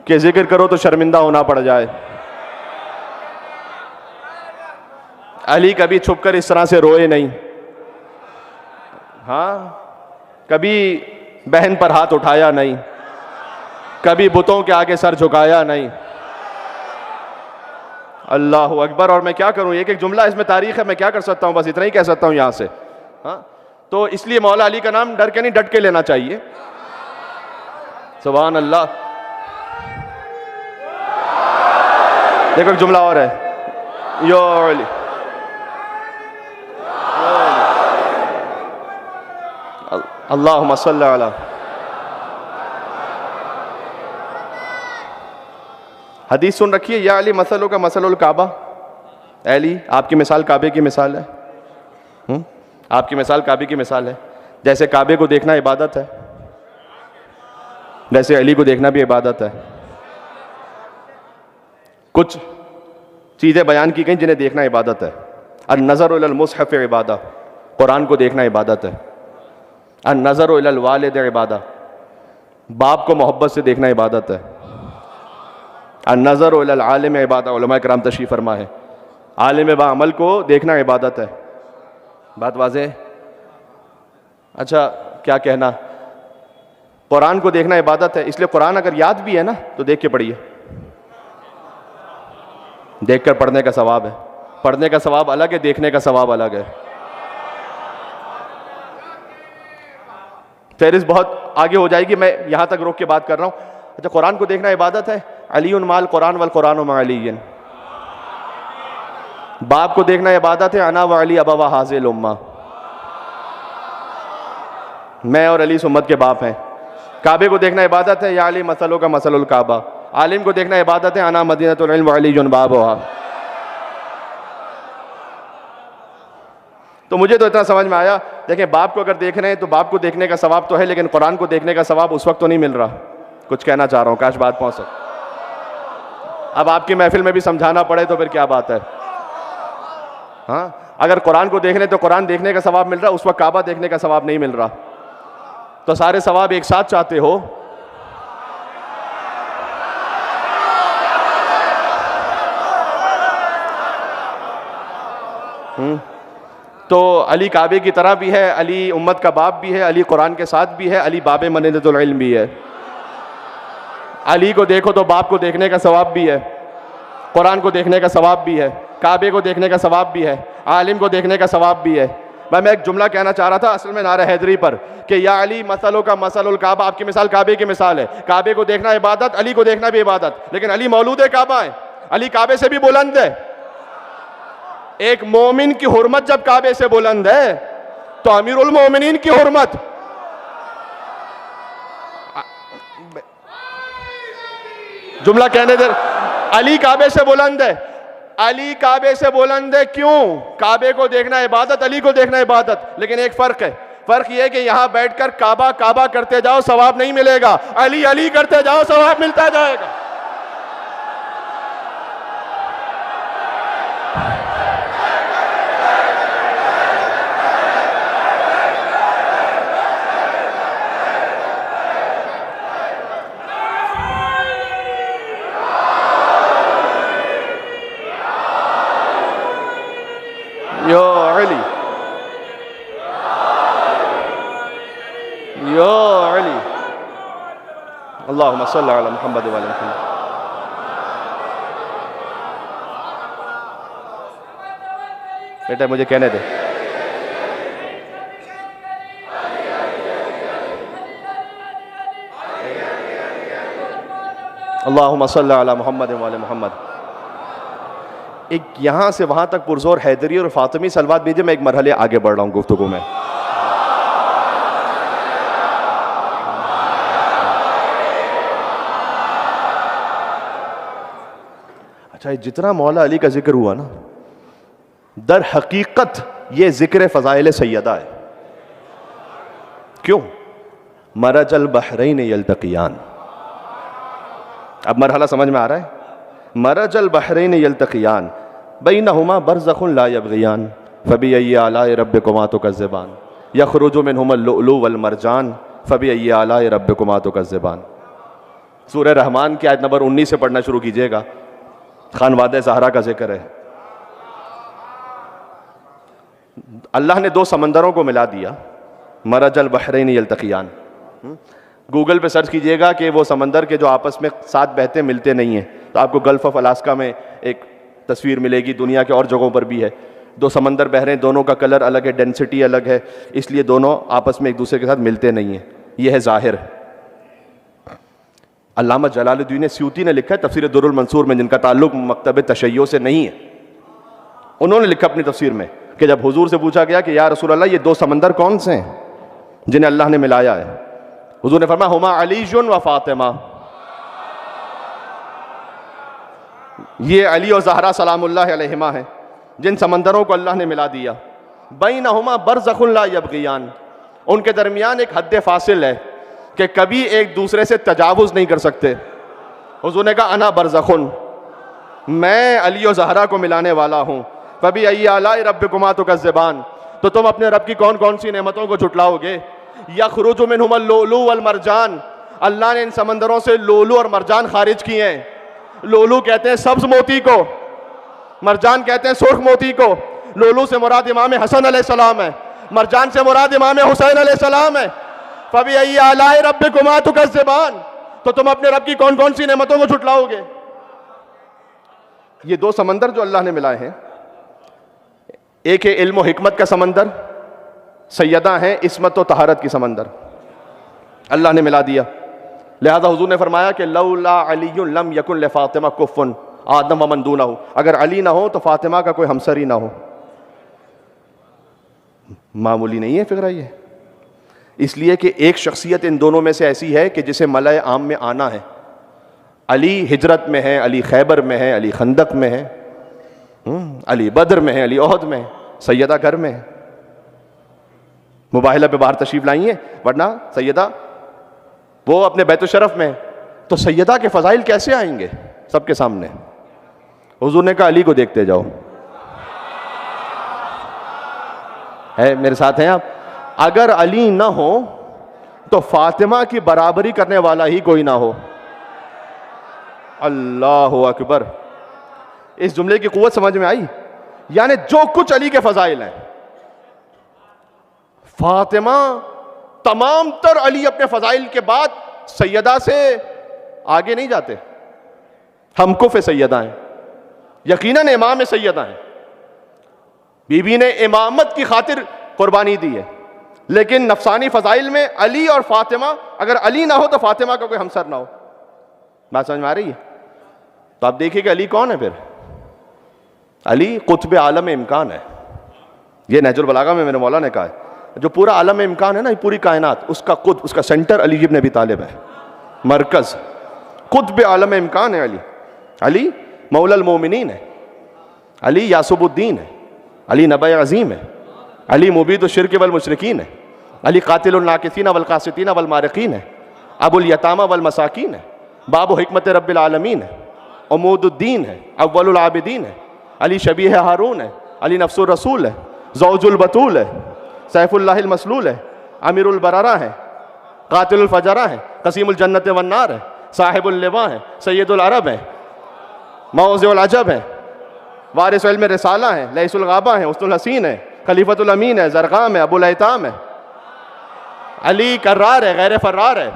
کہ ذکر کرو تو شرمندہ ہونا پڑ جائے. علی کبھی چھپ کر اس طرح سے روئے نہیں، ہاں کبھی بہن پر ہاتھ اٹھایا نہیں، کبھی بتوں کے آگے سر جھکایا نہیں. اللہ اکبر. اور میں کیا کروں، ایک ایک جملہ اس میں تاریخ ہے، میں کیا کر سکتا ہوں، بس اتنا ہی کہہ سکتا ہوں یہاں سے. ہاں تو اس لیے مولا علی کا نام ڈر کے نہیں ڈٹ کے لینا چاہیے. سبحان اللہ. دیکھو ایک جملہ اور ہے، یا علی اللہم صلی علی. حدیث سن رکھی ہے، یا علی مثلوں کا مثل الکعبہ. اے علی آپ کی مثال کعبے کی مثال ہے. آپ کی مثال کعبے کی مثال ہے. جیسے کعبے کو دیکھنا عبادت ہے، ویسے علی کو دیکھنا بھی عبادت ہے. کچھ چیزیں بیان کی گئیں جنہیں دیکھنا عبادت ہے. النظر الی المصحف عبادہ، قرآن کو دیکھنا عبادت ہے. النظر الی الوالد عبادہ، باپ کو محبت سے دیکھنا عبادت ہے. النظر الی العالم عبادہ، علماء کرام تشریف فرما ہے، عالم با عمل کو دیکھنا عبادت ہے. بات واضح ہے؟ اچھا کیا کہنا، قرآن کو دیکھنا عبادت ہے، اس لیے قرآن اگر یاد بھی ہے نا تو دیکھ کے پڑھیے. دیکھ کر پڑھنے کا ثواب ہے، پڑھنے کا ثواب الگ ہے، دیکھنے کا ثواب الگ ہے. فہرست بہت آگے ہو جائے گی، میں یہاں تک روک کے بات کر رہا ہوں. اچھا قرآن کو دیکھنا عبادت ہے. علی مال قرآن والقرآن مع علی. باپ کو دیکھنا عبادت ہے. انا و علی ابوا حاضر الامہ، میں اور علی اس امت کے باپ ہیں. کعبے کو دیکھنا عبادت ہے. یا علی مثلوں کا مثل الکعبہ. عالم کو دیکھنا عبادت ہے. انا مدینۃ العلم و علی بابھا. تو مجھے تو اتنا سمجھ میں آیا، دیکھیں باپ کو اگر دیکھ رہے ہیں تو باپ کو دیکھنے کا ثواب تو ہے، لیکن قرآن کو دیکھنے کا ثواب اس وقت تو نہیں مل رہا. کچھ کہنا چاہ رہا ہوں، کاش بات پہنچ سکے. اب آپ کی محفل میں بھی سمجھانا پڑے تو پھر کیا بات ہے. ہاں اگر قرآن کو دیکھ رہے ہیں تو قرآن دیکھنے کا ثواب مل رہا، اس وقت کعبہ دیکھنے کا ثواب نہیں مل رہا. تو سارے ثواب ایک ساتھ چاہتے ہو. تو علی کعبے کی طرح بھی ہے، علی امت کا باپ بھی ہے، علی قرآن کے ساتھ بھی ہے، علی باب مدینۃ العلم بھی ہے. علی کو دیکھو تو باپ کو دیکھنے کا ثواب بھی ہے، قرآن کو دیکھنے کا ثواب بھی ہے، کعبے کو دیکھنے کا ثواب بھی ہے، عالم کو دیکھنے کا ثواب بھی ہے. میں ایک جملہ کہنا چاہ رہا تھا اصل میں نعرہ حیدری پر، کہ یا علی مثلوں کا مثل الکعبہ. آپ کی مثال کعبے کی مثال ہے. کعبے کو دیکھنا عبادت، علی کو دیکھنا بھی عبادت، لیکن علی مولود کعبہ ہے. علی کعبے سے بھی بلند ہے. ایک مومن کی حرمت جب کعبے سے بلند ہے تو امیر المومنین کی حرمت. جملہ کہنے دے، علی کعبے سے بلند ہے. علی کعبے سے بلند ہے کیوں؟ کعبے کو دیکھنا عبادت، علی کو دیکھنا عبادت، لیکن ایک فرق ہے. فرق یہ ہے کہ یہاں بیٹھ کر کعبہ کعبہ کرتے جاؤ ثواب نہیں ملے گا، علی علی کرتے جاؤ ثواب ملتا جائے گا. یا علی اللہم صلی علی محمد و علی محمد. بیٹا مجھے کہنے دے. اللہم صلی علی محمد و علی محمد. ایک یہاں سے وہاں تک پرزور حیدری اور فاطمی صلوات بھیجے. میں ایک مرحلے آگے بڑھ رہا ہوں گفتگو میں. اچھا جتنا مولا علی کا ذکر ہوا نا در حقیقت یہ ذکر فضائل سیدہ ہے. کیوں؟ مرج البحرین یلتقیان. اب مرحلہ سمجھ میں آ رہا ہے. مرج البحرین یلتقیان بینہما برزخ لا یبغیان فبأی آلاء ربکما تکذبان یخرج منہما اللؤلؤ والمرجان فبأی آلاء ربکما تکذبان. سورہ رحمان کی آیت نمبر 19 سے پڑھنا شروع کیجئے گا. خانوادہ زہرا کا ذکر ہے. اللہ نے دو سمندروں کو ملا دیا. مرج البحرین یلتقیان. گوگل پہ سرچ کیجئے گا کہ وہ سمندر کے جو آپس میں ساتھ بہتے ملتے نہیں ہیں تو آپ کو گلف آف الاسکا میں ایک تصویر ملے گی. دنیا کے اور جگہوں پر بھی ہے. دو سمندر بہ رہے ہیں, دونوں کا کلر الگ ہے, ڈینسٹی الگ ہے, اس لیے دونوں آپس میں ایک دوسرے کے ساتھ ملتے نہیں ہیں. یہ ہے ظاہر. علامہ جلال الدین سیوطی نے لکھا ہے تفسیر در المنصور میں, جن کا تعلق مکتب تشیع سے نہیں ہے. انہوں نے لکھا اپنی تفسیر میں کہ جب حضور سے پوچھا گیا کہ یا رسول اللہ یہ دو سمندر کون سے ہیں جنہیں اللہ نے ملایا ہے, حضور نے فرمایا ہما علی و فاطمہ. یہ علی اور زہرا سلام اللہ علیہما ہیں جن سمندروں کو اللہ نے ملا دیا. بینہما برزخ لا یبغیان. ان کے درمیان ایک حد فاصل ہے کہ کبھی ایک دوسرے سے تجاوز نہیں کر سکتے. حضور نے کہا انا برزخن, میں علی و زہرا کو ملانے والا ہوں. فبأی آلاء ربکما تکذبان, تو تم اپنے رب کی کون کون سی نعمتوں کو جھٹلاؤ گے. یخرج منہما اللؤلؤ والمرجان, اللہ نے ان سمندروں سے لولو اور مرجان خارج کیے ہیں. لولو کہتے ہیں سبز موتی کو, مرجان کہتے ہیں سرخ موتی کو. لولو سے مراد امام حسن علیہ السلام ہے, مرجان سے مراد امام حسین علیہ السلام ہے. فبأی آلاء ربکما تکذبان, تو تم اپنے رب کی کون کون سی نعمتوں کو جھٹلاؤ گے. یہ دو سمندر جو اللہ نے ملائے ہیں, ایک ہے علم و حکمت کا سمندر, سیدہ ہیں عصمت و طہارت کی سمندر, اللہ نے ملا دیا. لہذا حضور نے فرمایا کہ لولا علی لم یکن لفاطمہ کف آدم ومن دونہ, اگر علی نہ ہو تو فاطمہ کا کوئی ہمسر ہی نہ ہو. معمولی نہیں ہے فکرہ یہ, اس لیے کہ ایک شخصیت ان دونوں میں سے ایسی ہے کہ جسے ملأ عام میں آنا ہے. علی ہجرت میں ہے, علی خیبر میں ہے, علی خندق میں ہے, علی بدر میں ہے, علی احد میں ہے, سیدہ گھر میں ہے. مباہلہ پہ باہر تشریف لائی ہیں, ورنہ سیدہ وہ اپنے بیت الشرف میں. تو سیدہ کے فضائل کیسے آئیں گے سب کے سامنے. حضور نے کہا علی کو دیکھتے جاؤ. ہے میرے ساتھ ہیں آپ؟ اگر علی نہ ہو تو فاطمہ کی برابری کرنے والا ہی کوئی نہ ہو. اللہ اکبر. اس جملے کی قوت سمجھ میں آئی؟ یعنی جو کچھ علی کے فضائل ہیں, فاطمہ تمام تر علی اپنے فضائل کے بعد سیدہ سے آگے نہیں جاتے. ہم کف سیدہ ہیں, یقیناً امام سیدہ ہیں, بی بی نے امامت کی خاطر قربانی دی ہے, لیکن نفسانی فضائل میں علی اور فاطمہ, اگر علی نہ ہو تو فاطمہ کا کوئی ہمسر نہ ہو. بات سمجھ میں آ رہی ہے؟ تو آپ دیکھیے کہ علی کون ہے پھر. علی قطب عالم امکان ہے. یہ نہج البلاغہ میں میرے مولا نے کہا ہے, جو پورا عالم امکان ہے نا, یہ پوری کائنات, اس کا قطب, اس کا سینٹر علی ابن ابی طالب ہے, مرکز, قطب عالم امکان ہے علی. علی مولا المومنین ہے, علی یاسب الدین ہے, علی نبی عظیم ہے, علی مبید الشرک والمشرکین ہے, علی قاتل الناکثین والقاسطین والمارقین ہے, ابو الیتامى والمساکین ہے, باب حکمت رب العالمین ہے, عمود الدین ہے, اول العابدین ہے, علی شبیہ ہارون ہے, علی نفس الرسول ہے, زوج البتول ہے, سیف اللہ المسلول ہے, امیر البررہ ہے, قاتل الفجرہ ہے, قسیم الجنت والنار ہے, صاحب اللواء ہے, سید العرب ہے, موضع العجب ہے, وارث علم رسالہ ہے, لیث الغابہ ہے, حسن الحسین ہے, خلیفۃ الامین ہے, زرقام ہے, ابو الایتام ہے, علی کرار ہے، غیر فرار ہے،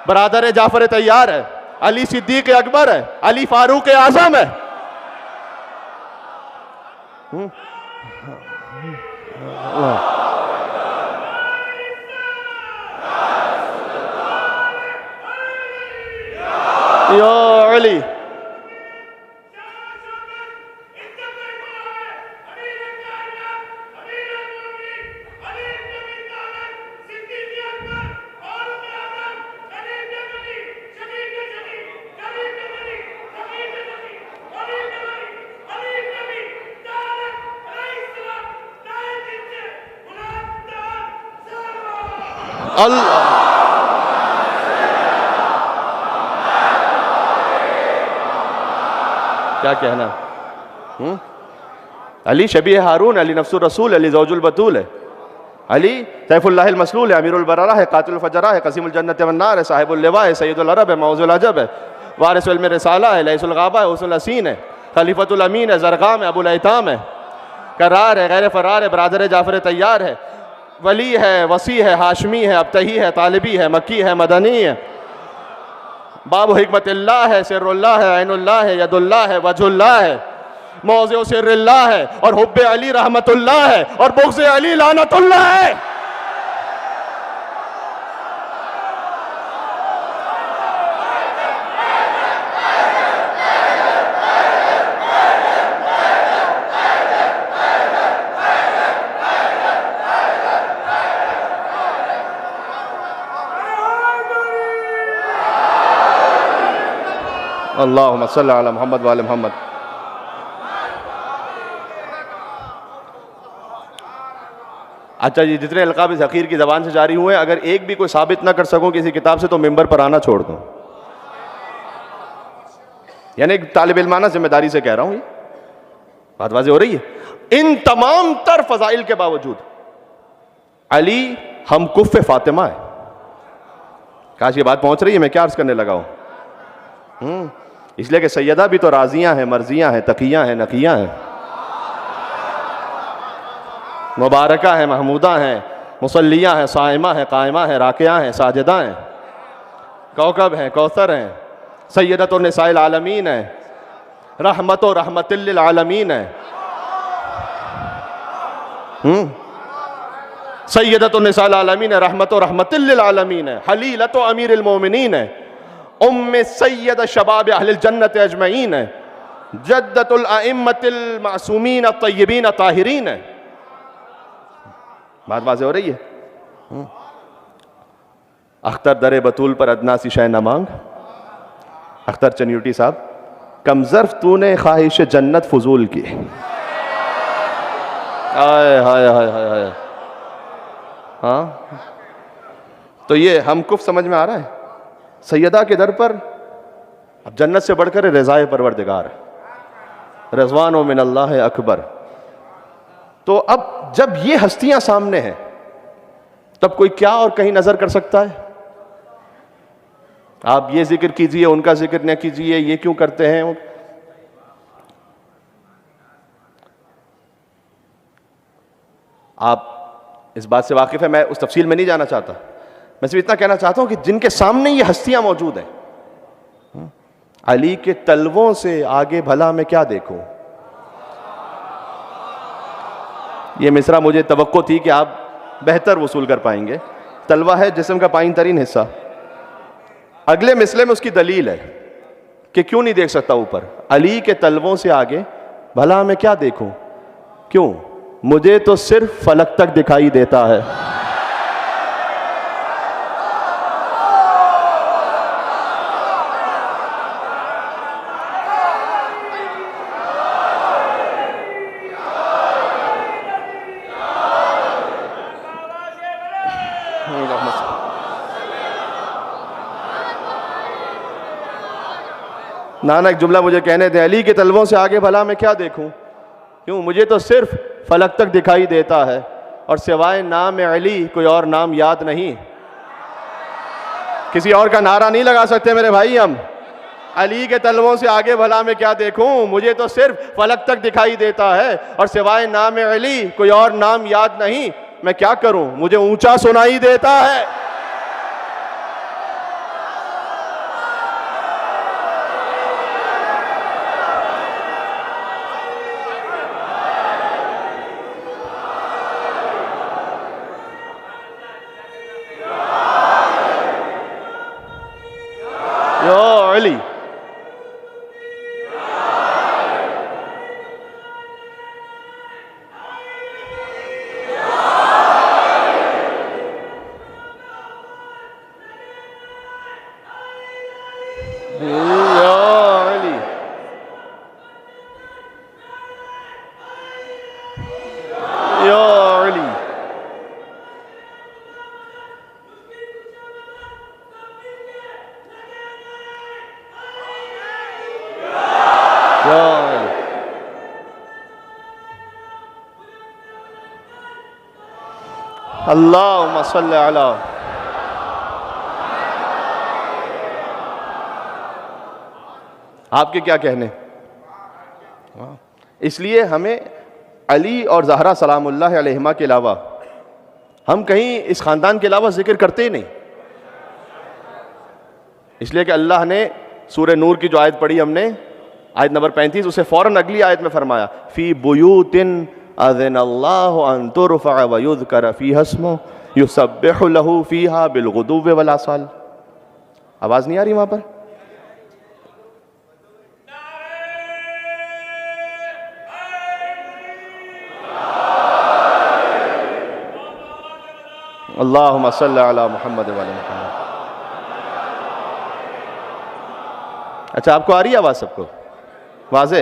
برادر جعفر طیار ہے، علی صدیق اکبر ہے، علی فاروق اعظم ہے. یا علی اللہ. کیا کہنا؟ علی شبیہ ہارون، علی نفس الرسول، علی زوج البتول ہے، علی سیف اللہ المسلول ہے، امیر البررہ ہے، قاتل الفجرہ ہے، قسیم الجنت والنار ہے، صاحب اللواء ہے، سید العرب ہے، موضوع العجب ہے، وارث علم رسالہ ہے، لیث الغابہ ہے، حسن الحسین ہے، خلیفۃ الامین ہے، زرغام ہے، ابو الایتام ہے، کرار ہے، غیر فرار ہے، برادر جعفر طیار ہے، ولی ہے، وسیع ہے، ہاشمی ہے، ابتہی ہے، طالبی ہے، مکی ہے، مدنی ہے، باب حکمت اللہ ہے، سر اللہ ہے، عین اللہ ہے، ید اللہ ہے، وجہ اللہ ہے، موضع سر اللہ ہے، اور حب علی رحمت اللہ ہے، اور بغض علی لعنت اللہ ہے. اللہم صلی علی محمد وآل محمد. اچھا جی، جتنے القاب اس حقیر کی زبان سے جاری ہوئے، اگر ایک بھی کوئی ثابت نہ کر سکوں کسی کتاب سے تو ممبر پر آنا چھوڑ دوں. یعنی ایک طالب علمانہ ذمہ داری سے کہہ رہا ہوں، یہ بات واضح ہو رہی ہے. ان تمام تر فضائل کے باوجود علی ہم کف فاطمہ ہے. کاش یہ بات پہنچ رہی ہے، میں کیا عرض کرنے لگا ہوں. اس لیے کہ سیدہ بھی تو راضیاں ہیں، مرضیاں ہیں، تقیاں ہیں، نقیاں ہیں، مبارکہ ہیں، محمودہ ہیں، مصلیاں ہیں، صائمہ ہیں، قائمہ ہیں، راکعہ ہیں، ساجدہ ہیں، کوکب ہیں، کوثر ہیں، سیدۃ النساء العالمین ہیں، رحمت و رحمت للعالمین ہیں، سیدۃ النساء العالمین ہے، رحمت و رحمت للعالمین ہے، حلیلۃ و امیر المومنین ہے، ام سید شباب اہل الجنت اجمعین ہے، جدت الائمت المعصومین الطیبین الطاہرین ہے. بات واضح ہو رہی ہے. اختر در بطول پر ادنا سی شے نہ مانگ. اختر چنیوٹی صاحب، کم ظرف تو نے خواہش جنت فضول کی. ہائے ہائے ہائے ہائے. ہاں تو یہ ہم کف سمجھ میں آ رہا ہے. سیدہ کے در پر اب جنت سے بڑھ کر رضائے پروردگار ہے، رضوان من اللہ اکبر. تو اب جب یہ ہستیاں سامنے ہیں تب کوئی کیا اور کہیں نظر کر سکتا ہے؟ آپ یہ ذکر کیجئے، ان کا ذکر نہ کیجئے، یہ کیوں کرتے ہیں؟ آپ اس بات سے واقف ہیں، میں اس تفصیل میں نہیں جانا چاہتا. میں صرف اتنا کہنا چاہتا ہوں کہ جن کے سامنے یہ ہستیاں موجود ہیں، علی کے تلووں سے آگے بھلا میں کیا دیکھوں. یہ مصرع مجھے توقع تھی کہ آپ بہتر وصول کر پائیں گے. تلوہ ہے جسم کا پائن ترین حصہ. اگلے مصرع میں اس کی دلیل ہے کہ کیوں نہیں دیکھ سکتا اوپر. علی کے تلووں سے آگے بھلا میں کیا دیکھوں. کیوں؟ مجھے تو صرف فلک تک دکھائی دیتا ہے. نانا ایک جملہ مجھے کہنے دیں، علی کے تلووں سے آگے بھلا میں کیا دیکھوں. کیوں؟ مجھے تو صرف فلک تک دکھائی دیتا ہے، اور سوائے نام علی کوئی اور نام یاد نہیں. کسی اور کا نعرہ نہیں لگا سکتے میرے بھائی ہم. علی کے تلووں سے آگے بھلا میں کیا دیکھوں، مجھے تو صرف فلک تک دکھائی دیتا ہے، اور سوائے نام علی کوئی اور نام یاد نہیں. میں کیا کروں، مجھے اونچا سنائی دیتا ہے. یا علی. اللہم صلی علی. آپ کے کیا کہنے. اس لیے ہمیں علی اور زہرا سلام اللہ علیہما کے علاوہ ہم کہیں اس خاندان کے علاوہ ذکر کرتے ہی نہیں. اس لیے کہ اللہ نے سورہ نور کی جو آیت پڑھی ہم نے، آیت نمبر 35، اسے فوراً اگلی آیت میں فرمایا فی بیوت اذن اللہ ان ترفع ویذکر فیہا اسمہ یسبح لہ فیہا بالغدو والآصال. آواز نہیں آ رہی وہاں پر؟ اللہم صلی علی محمد وعلی محمد. اچھا آپ کو آ رہی ہے آواز؟ سب کو واضح؟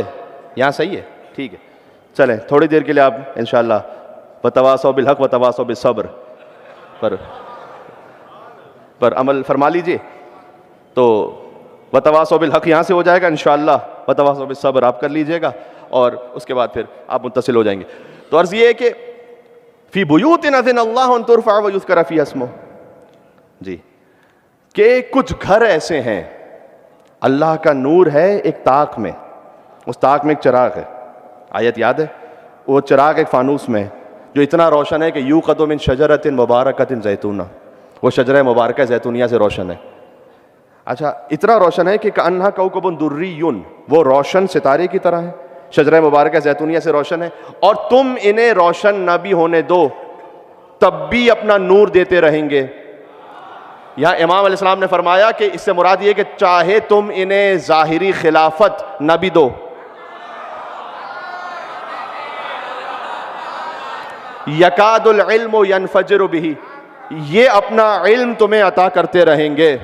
یہاں صحیح ہے؟ ٹھیک ہے. چلیں تھوڑی دیر کے لیے آپ انشاءاللہ وتواصوا بالحق وتواصوا بالصبر پر عمل فرما لیجئے. تو وتواصوا بالحق یہاں سے ہو جائے گا انشاءاللہ، وتواصوا بالصبر آپ کر لیجئے گا، اور اس کے بعد پھر آپ متصل ہو جائیں گے. تو عرض یہ ہے کہ فی بیوت اذن اللہ ان ترفع ویذکر فیہا اسمہ، جی، کہ کچھ گھر ایسے ہیں اللہ کا نور ہے ایک طاق میں، اس طاق میں ایک چراغ ہے. آیت یاد ہے؟ وہ چراغ ایک فانوس میں ہے جو اتنا روشن ہے کہ یوقد من شجرۃ مبارکۃ زیتونہ، وہ شجرہ مبارکہ زیتونیہ سے روشن ہے. اچھا اتنا روشن ہے کہ کأنہا کوکب دری، وہ روشن ستارے کی طرح ہے، شجرہ مبارکہ زیتونیہ سے روشن ہے، اور تم انہیں روشن نہ بھی ہونے دو تب بھی اپنا نور دیتے رہیں گے. یہاں امام علیہ السلام نے فرمایا کہ اس سے مراد یہ کہ چاہے تم انہیں ظاہری خلافت نہ بھی دو، یکاد العلم ینفجر بہ، یہ اپنا علم تمہیں عطا کرتے رہیں گے.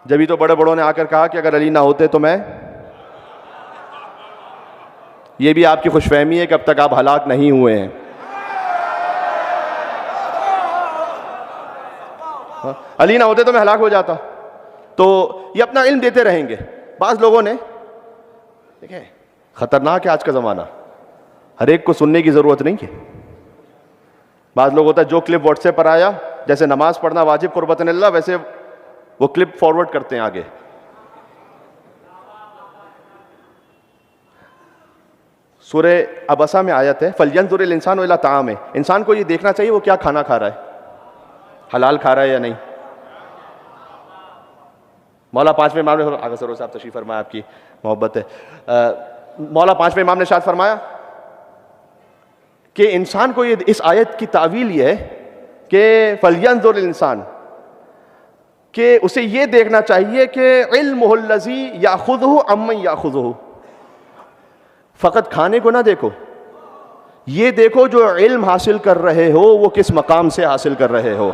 جبھی تو بڑے بڑوں نے آ کر کہا کہ اگر علی نہ ہوتے تو میں، یہ بھی آپ کی خوش فہمی ہے کہ اب تک آپ ہلاک نہیں ہوئے ہیں. علی نہ ہوتے تو میں ہلاک ہو جاتا. تو یہ اپنا علم دیتے رہیں گے. بعض لوگوں نے، دیکھیں خطرناک ہے آج کا زمانہ، ہر ایک کو سننے کی ضرورت نہیں ہے. بعض لوگ ہوتا ہے جو کلپ واٹس ایپ پر آیا، جیسے نماز پڑھنا واجب قربتن اللہ، ویسے وہ کلپ فارورڈ کرتے ہیں آگے. سورہ عبسہ میں آیت ہے فَلْيَنْظُرِ الْإِنسَانُ إِلَىٰ طَعَامِهِ، انسان کو یہ دیکھنا چاہیے وہ کیا کھانا کھا رہا ہے، حلال کھا رہا ہے یا نہیں. مولا پانچویں امام نے، آگے سرور صاحب تشریف فرمایا، آپ کی محبت ہے. مولا پانچویں امام نے ارشاد فرمایا کہ انسان کو یہ، اس آیت کی تعویل یہ ہے کہ فَلْيَنْظُرِ الْإِنسَانُ، کہ اسے یہ دیکھنا چاہیے کہ عِلْمُهُ الَّذِي يَأْخُذُهُ عَمَّنْ يَأْخُذُهُ، فقط کھانے کو نہ دیکھو، یہ دیکھو جو علم حاصل کر رہے ہو وہ کس مقام سے حاصل کر رہے ہو.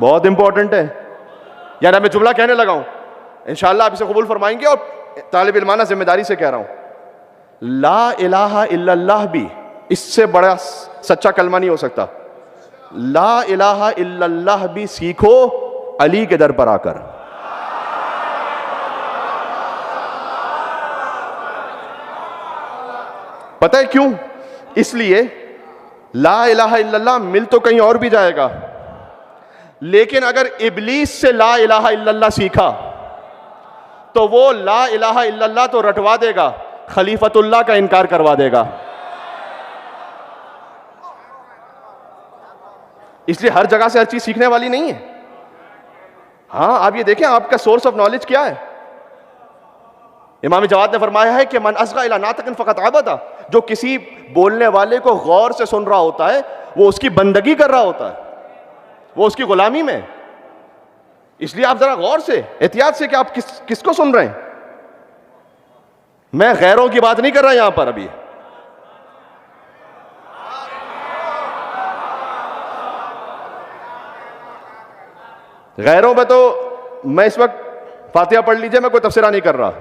بہت امپورٹنٹ ہے. یعنی میں جملہ کہنے لگا ہوں، انشاءاللہ آپ اسے قبول فرمائیں گے، اور طالب علمانہ ذمہ داری سے کہہ رہا ہوں، لا الہ الا اللہ بھی اس سے بڑا سچا کلمہ نہیں ہو سکتا. لا الہ الا اللہ بھی سیکھو علی کے در پر آ کر. پتہ ہے کیوں؟ اس لیے لا الہ الا اللہ مل تو کہیں اور بھی جائے گا، لیکن اگر ابلیس سے لا الہ الا اللہ سیکھا تو وہ لا الہ الا اللہ تو رٹوا دے گا، خلیفۃ اللہ کا انکار کروا دے گا. اس لیے ہر جگہ سے ہر چیز سیکھنے والی نہیں ہے. ہاں آپ یہ دیکھیں آپ کا سورس آف نالج کیا ہے. امام جواد نے فرمایا ہے کہ من اصغى الى ناطق فقط عبدا, جو کسی بولنے والے کو غور سے سن رہا ہوتا ہے وہ اس کی بندگی کر رہا ہوتا ہے, وہ اس کی غلامی میں. اس لیے آپ ذرا غور سے احتیاط سے کہ آپ کس کو سن رہے ہیں. میں غیروں کی بات نہیں کر رہا یہاں پر ابھی. غیروں میں تو میں اس وقت فاتحہ پڑھ لیجئے, میں کوئی تفسیرہ نہیں کر رہا.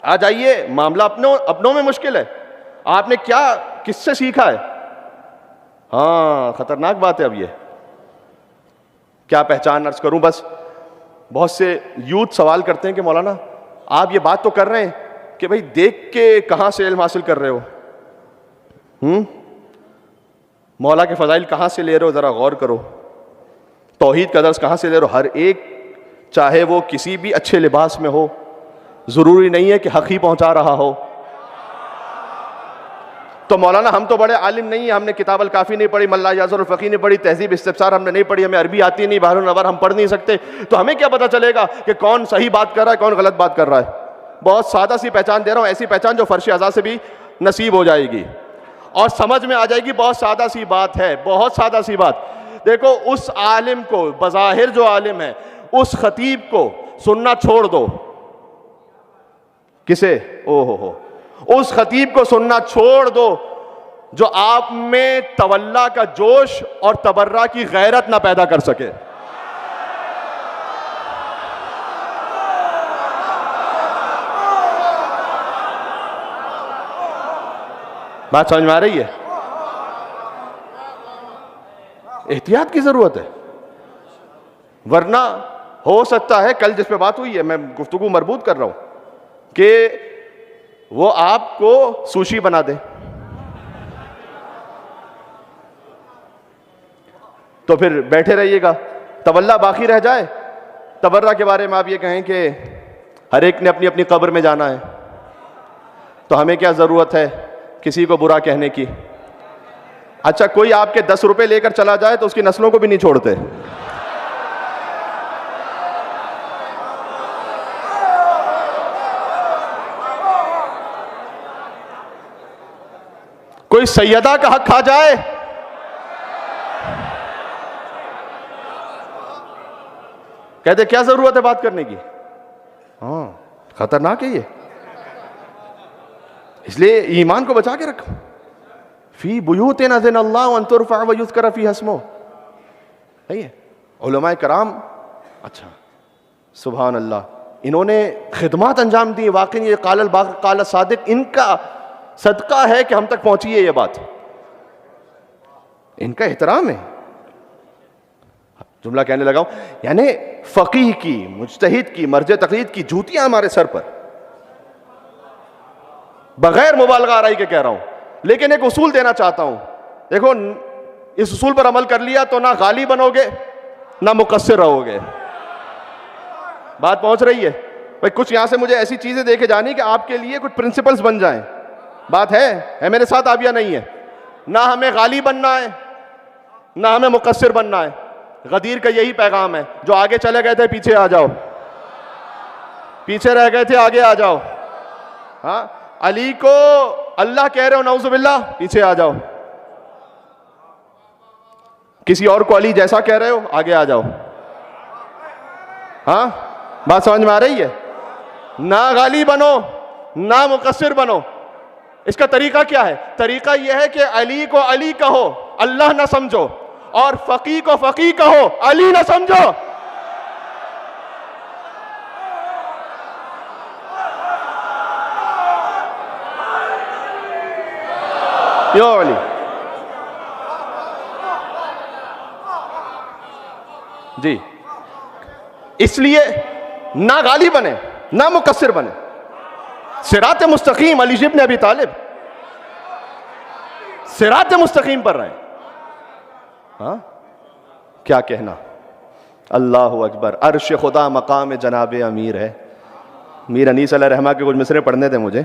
آ جائیے, معاملہ اپنوں میں مشکل ہے. آپ نے کیا کس سے سیکھا ہے؟ ہاں خطرناک بات ہے. اب یہ کیا پہچان عرض کروں. بس بہت سے یوتھ سوال کرتے ہیں کہ مولانا آپ یہ بات تو کر رہے ہیں کہ بھئی دیکھ کے کہاں سے علم حاصل کر رہے ہو, مولا کے فضائل کہاں سے لے رہے ہو, ذرا غور کرو. توحید کا درس کہاں سے لے رہے ہو. ہر ایک چاہے وہ کسی بھی اچھے لباس میں ہو, ضروری نہیں ہے کہ حق ہی پہنچا رہا ہو. تو مولانا ہم تو بڑے عالم نہیں ہیں, ہم نے کتاب الکافی نہیں پڑھی, ملا یاسر الفقی نہیں پڑھی, تہذیب استفسار ہم نے نہیں پڑھی, ہمیں عربی آتی نہیں, بحر النور ہم پڑھ نہیں سکتے, تو ہمیں کیا پتہ چلے گا کہ کون صحیح بات کر رہا ہے کون غلط بات کر رہا ہے. بہت سادہ سی پہچان دے رہا ہوں, ایسی پہچان جو فرش اعضاء سے بھی نصیب ہو جائے گی اور سمجھ میں آ جائے گی. بہت سادہ سی بات ہے, بہت سادہ سی بات. دیکھو اس عالم کو, بظاہر جو عالم ہے, اس خطیب کو سننا چھوڑ دو. کسے؟ ہو اس خطیب کو سننا چھوڑ دو جو آپ میں تولا کا جوش اور تبرہ کی غیرت نہ پیدا کر سکے. بات سمجھ میں آ رہی ہے؟ احتیاط کی ضرورت ہے, ورنہ ہو سکتا ہے کل جس پہ بات ہوئی ہے, میں گفتگو مربوط کر رہا ہوں, کہ وہ آپ کو سوشی بنا دے. تو پھر بیٹھے رہیے گا, تولا باقی رہ جائے. تبرہ کے بارے میں آپ یہ کہیں کہ ہر ایک نے اپنی اپنی قبر میں جانا ہے, تو ہمیں کیا ضرورت ہے کسی کو برا کہنے کی. اچھا کوئی آپ کے 10 روپے لے کر چلا جائے تو اس کی نسلوں کو بھی نہیں چھوڑتے. کوئی سیدہ کا حق کھا جائے, کہتے کیا ضرورت ہے بات کرنے کی. ہاں خطرناک ہے یہ. اس لیے ایمان کو بچا کے رکھو. فی بیوت اذن اللہ ان ترفع ویذکر فیہا اسمہ. علماء کرام, اچھا سبحان اللہ, انہوں نے خدمات انجام دی. واقعی یہ قال الباقر قال الصادق, ان کا صدقہ ہے کہ ہم تک پہنچی ہے یہ بات, ان کا احترام ہے. جملہ کہنے لگا ہوں, یعنی فقیہ کی, مجتہد کی, مرجع تقلید کی جوتیاں ہمارے سر پر, بغیر مبالغہ آرائی کے کہہ رہا ہوں. لیکن ایک اصول دینا چاہتا ہوں, دیکھو اس اصول پر عمل کر لیا تو نہ غالی بنو گے نہ مقصر رہو گے. بات پہنچ رہی ہے بھائی؟ کچھ یہاں سے مجھے ایسی چیزیں دیکھے جانی کہ آپ کے لیے کچھ پرنسپلز بن جائیں. بات ہے میرے ساتھ آپ یا نہیں ہے؟ نہ ہمیں غالی بننا ہے نہ ہمیں مقصر بننا ہے. غدیر کا یہی پیغام ہے, جو آگے چلے گئے تھے پیچھے آ جاؤ, پیچھے رہ گئے تھے آگے آ جاؤ. ہاں علی کو اللہ کہہ رہے ہو نعوذ باللہ, پیچھے آ جاؤ. کسی اور کو علی جیسا کہہ رہے ہو, آگے آ جاؤ. ہاں بات سمجھ میں آ رہی ہے؟ نہ غالی بنو نہ مقصر بنو. اس کا طریقہ کیا ہے؟ طریقہ یہ ہے کہ علی کو علی کہو, اللہ نہ سمجھو, اور فقیہ کو فقیہ کہو, علی نہ سمجھو. یو علی. جی اس لیے نہ غالی بنے نہ مقصر بنے. صراط مستقیم, علی ابن ابی طالب صراط مستقیم پر رہے. ہاں کیا کہنا. اللہ اکبر. عرش خدا مقام جناب امیر ہے. میر انیس علیہ رحمہ کے کچھ مصرے پڑھنے تھے مجھے.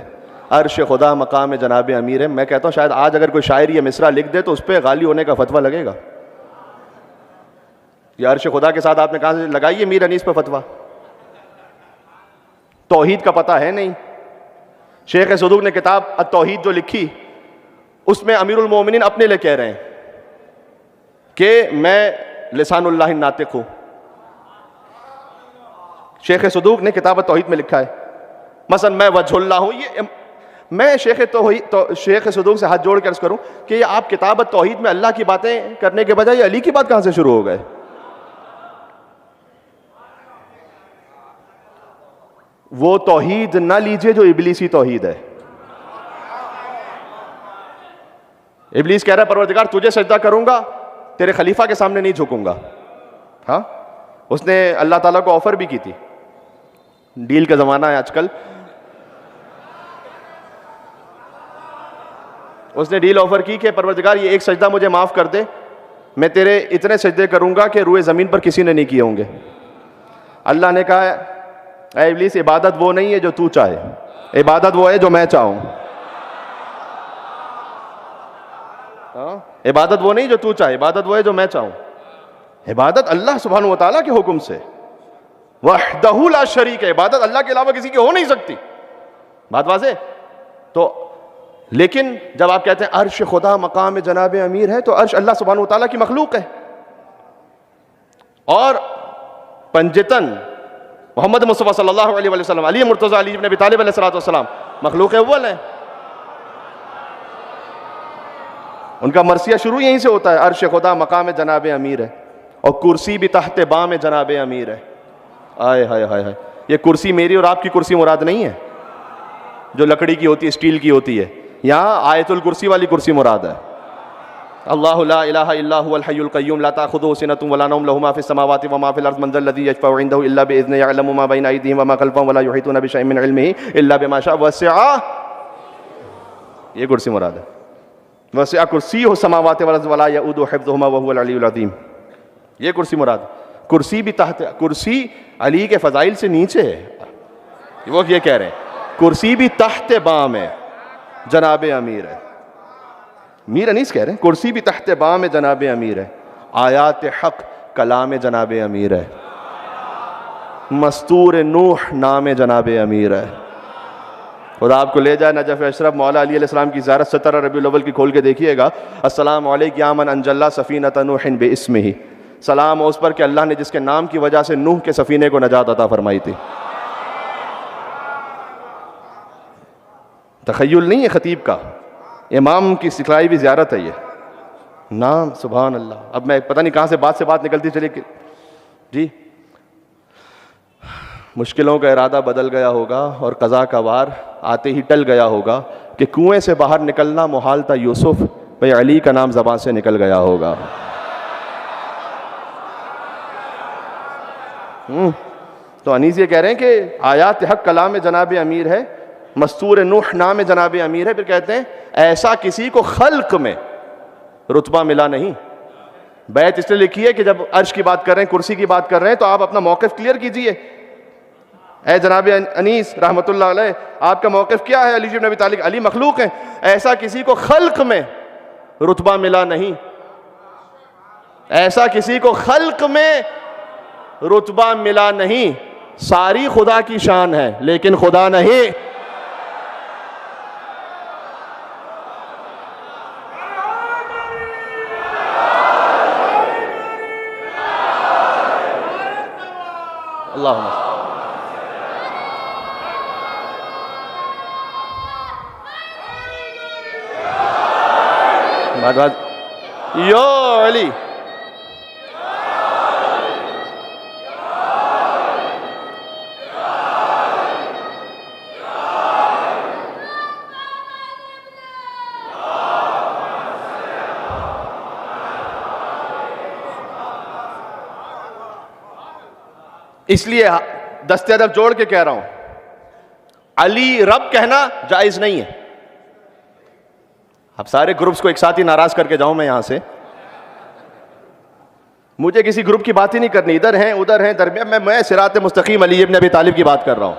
عرش خدا مقام جناب امیر ہے. میں کہتا ہوں شاید آج اگر کوئی شاعر یہ مصرع لکھ دے تو اس پہ غالی ہونے کا فتویٰ لگے گا. یہ عرش خدا کے ساتھ آپ نے کہاں سے لگائی ہے میر انیس پہ فتویٰ؟ توحید کا پتہ ہے نہیں. شیخ صدوق نے کتاب التوحید جو لکھی اس میں امیر المومنین اپنے لیے کہہ رہے ہیں کہ میں لسان اللہ الناطق ہوں. شیخ صدوق نے کتاب التوحید میں لکھا ہے مثلا میں وجہ اللہ ہوں. یہ میں شیخ صدوق سے ہاتھ جوڑ کر عرض کروں کہ یہ آپ کتاب التوحید میں اللہ کی باتیں کرنے کے بجائے علی کی بات کہاں سے شروع ہو گئے؟ وہ توحید نہ لیجئے جو ابلیسی توحید ہے. ابلیس کہہ رہا ہے پروردگار تجھے سجدہ کروں گا، تیرے خلیفہ کے سامنے نہیں جھکوں گا. ہاں اس نے اللہ تعالیٰ کو آفر بھی کی تھی. ڈیل کا زمانہ ہے آج کل. اس نے ڈیل آفر کی کہ پروردگار یہ ایک سجدہ مجھے معاف کر دے، میں تیرے اتنے سجدے کروں گا کہ روئے زمین پر کسی نے نہیں کیے ہوں گے. اللہ نے کہا اے ابلیس عبادت وہ نہیں ہے جو تو چاہے، عبادت وہ ہے جو میں چاہوں. عبادت وہ نہیں جو تو چاہے، عبادت وہ ہے جو میں چاہوں. عبادت اللہ سبحانہ و تعالیٰ کے حکم سے، وحدہ لا شریک ہے. عبادت اللہ کے علاوہ کسی کی ہو نہیں سکتی. بات واضح؟ تو لیکن جب آپ کہتے ہیں عرش خدا مقام جناب امیر ہے تو عرش اللہ سبحانہ و تعالیٰ کی مخلوق ہے. اور پنجتن محمد مصطفیٰ صلی اللہ علیہ وسلم علی مرتضیٰ علی ابن ابی طالب علیہ السلام مخلوق اول ہے. ان کا مرثیہ شروع یہیں سے ہوتا ہے، عرش خدا مقام جناب امیر ہے اور کرسی بھی تحت بام جناب امیر ہے. آئے ہائے ہائے ہائے. یہ کرسی میری اور آپ کی کرسی مراد نہیں ہے جو لکڑی کی ہوتی ہے، اسٹیل کی ہوتی ہے. یہاں آیت الکرسی والی کرسی مراد ہے. اللہ لا الہ الا هو الحی القیوم لا تأخذه سنة ولا نوم له ما في السماوات وما في الارض من ذا الذي يشفع عنده الا باذنه يعلم ما بين ايديهم وما خلفهم ولا يحيطون بشيء من علمه الا بما شاء وسع. یہ کرسی مراد ہے. وسع کرسیہ السماوات والارض ولا يؤوده حفظهما وهو العلی العظیم. یہ کرسی مراد. کرسی بھی تحت، کرسی علی کے فضائل سے نیچے ہے. وہ یہ کہہ رہے ہیں کرسی بھی تحت بام ہے جناب امیر ہے. میر انیس کہہ رہے ہیں کرسی بھی تحت بام جناب امیر ہے. آیات حق کلام جناب امیر ہے. مستور نوح نام جناب امیر ہے. خدا آپ کو لے جائے نجف اشرف مولا علی علیہ السلام کی زیارت 17 ربیع الاول کی کھول کے دیکھیے گا. السلام علیک یا من انجلہ سفینۃ نوح باسمہ. سلام اس پر کہ اللہ نے جس کے نام کی وجہ سے نوح کے سفینے کو نجات عطا فرمائی تھی. تخیل نہیں ہے خطیب کا، امام کی سکھلائی ہوئی زیارت ہے یہ. نام سبحان اللہ. اب میں پتہ نہیں کہاں سے بات نکلتی چلی کہ جی مشکلوں کا ارادہ بدل گیا ہوگا اور قضا کا وار آتے ہی ٹل گیا ہوگا کہ کنویں سے باہر نکلنا محال تھا یوسف، بھئی علی کا نام زبان سے نکل گیا ہوگا. تو انیس یہ کہہ رہے ہیں کہ آیات حق کلام جناب امیر ہے، مستور نوح نام جناب امیر ہے. پھر کہتے ہیں ایسا کسی کو خلق میں رتبہ ملا نہیں. بیت اس لیے لکھی ہے کہ جب عرش کی بات کر رہے ہیں، کرسی کی بات کر رہے ہیں تو آپ اپنا موقف کلیئر کیجئے. اے جناب انیس رحمت اللہ علیہ، آپ کا موقف کیا ہے؟ علی بن ابی طالب علی مخلوق ہیں. ایسا کسی کو خلق میں رتبہ ملا نہیں. ایسا کسی کو خلق میں رتبہ ملا نہیں. ساری خدا کی شان ہے لیکن خدا نہیں. اللہم یا علی. اس لیے دست ادب جوڑ کے کہہ رہا ہوں علی رب کہنا جائز نہیں ہے. اب سارے گروپس کو ایک ساتھ ہی ناراض کر کے جاؤں میں یہاں سے، مجھے کسی گروپ کی بات ہی نہیں کرنی. ادھر ہیں ادھر ہیں درمیان میں صراط مستقیم علی ابن ابی طالب کی بات کر رہا ہوں.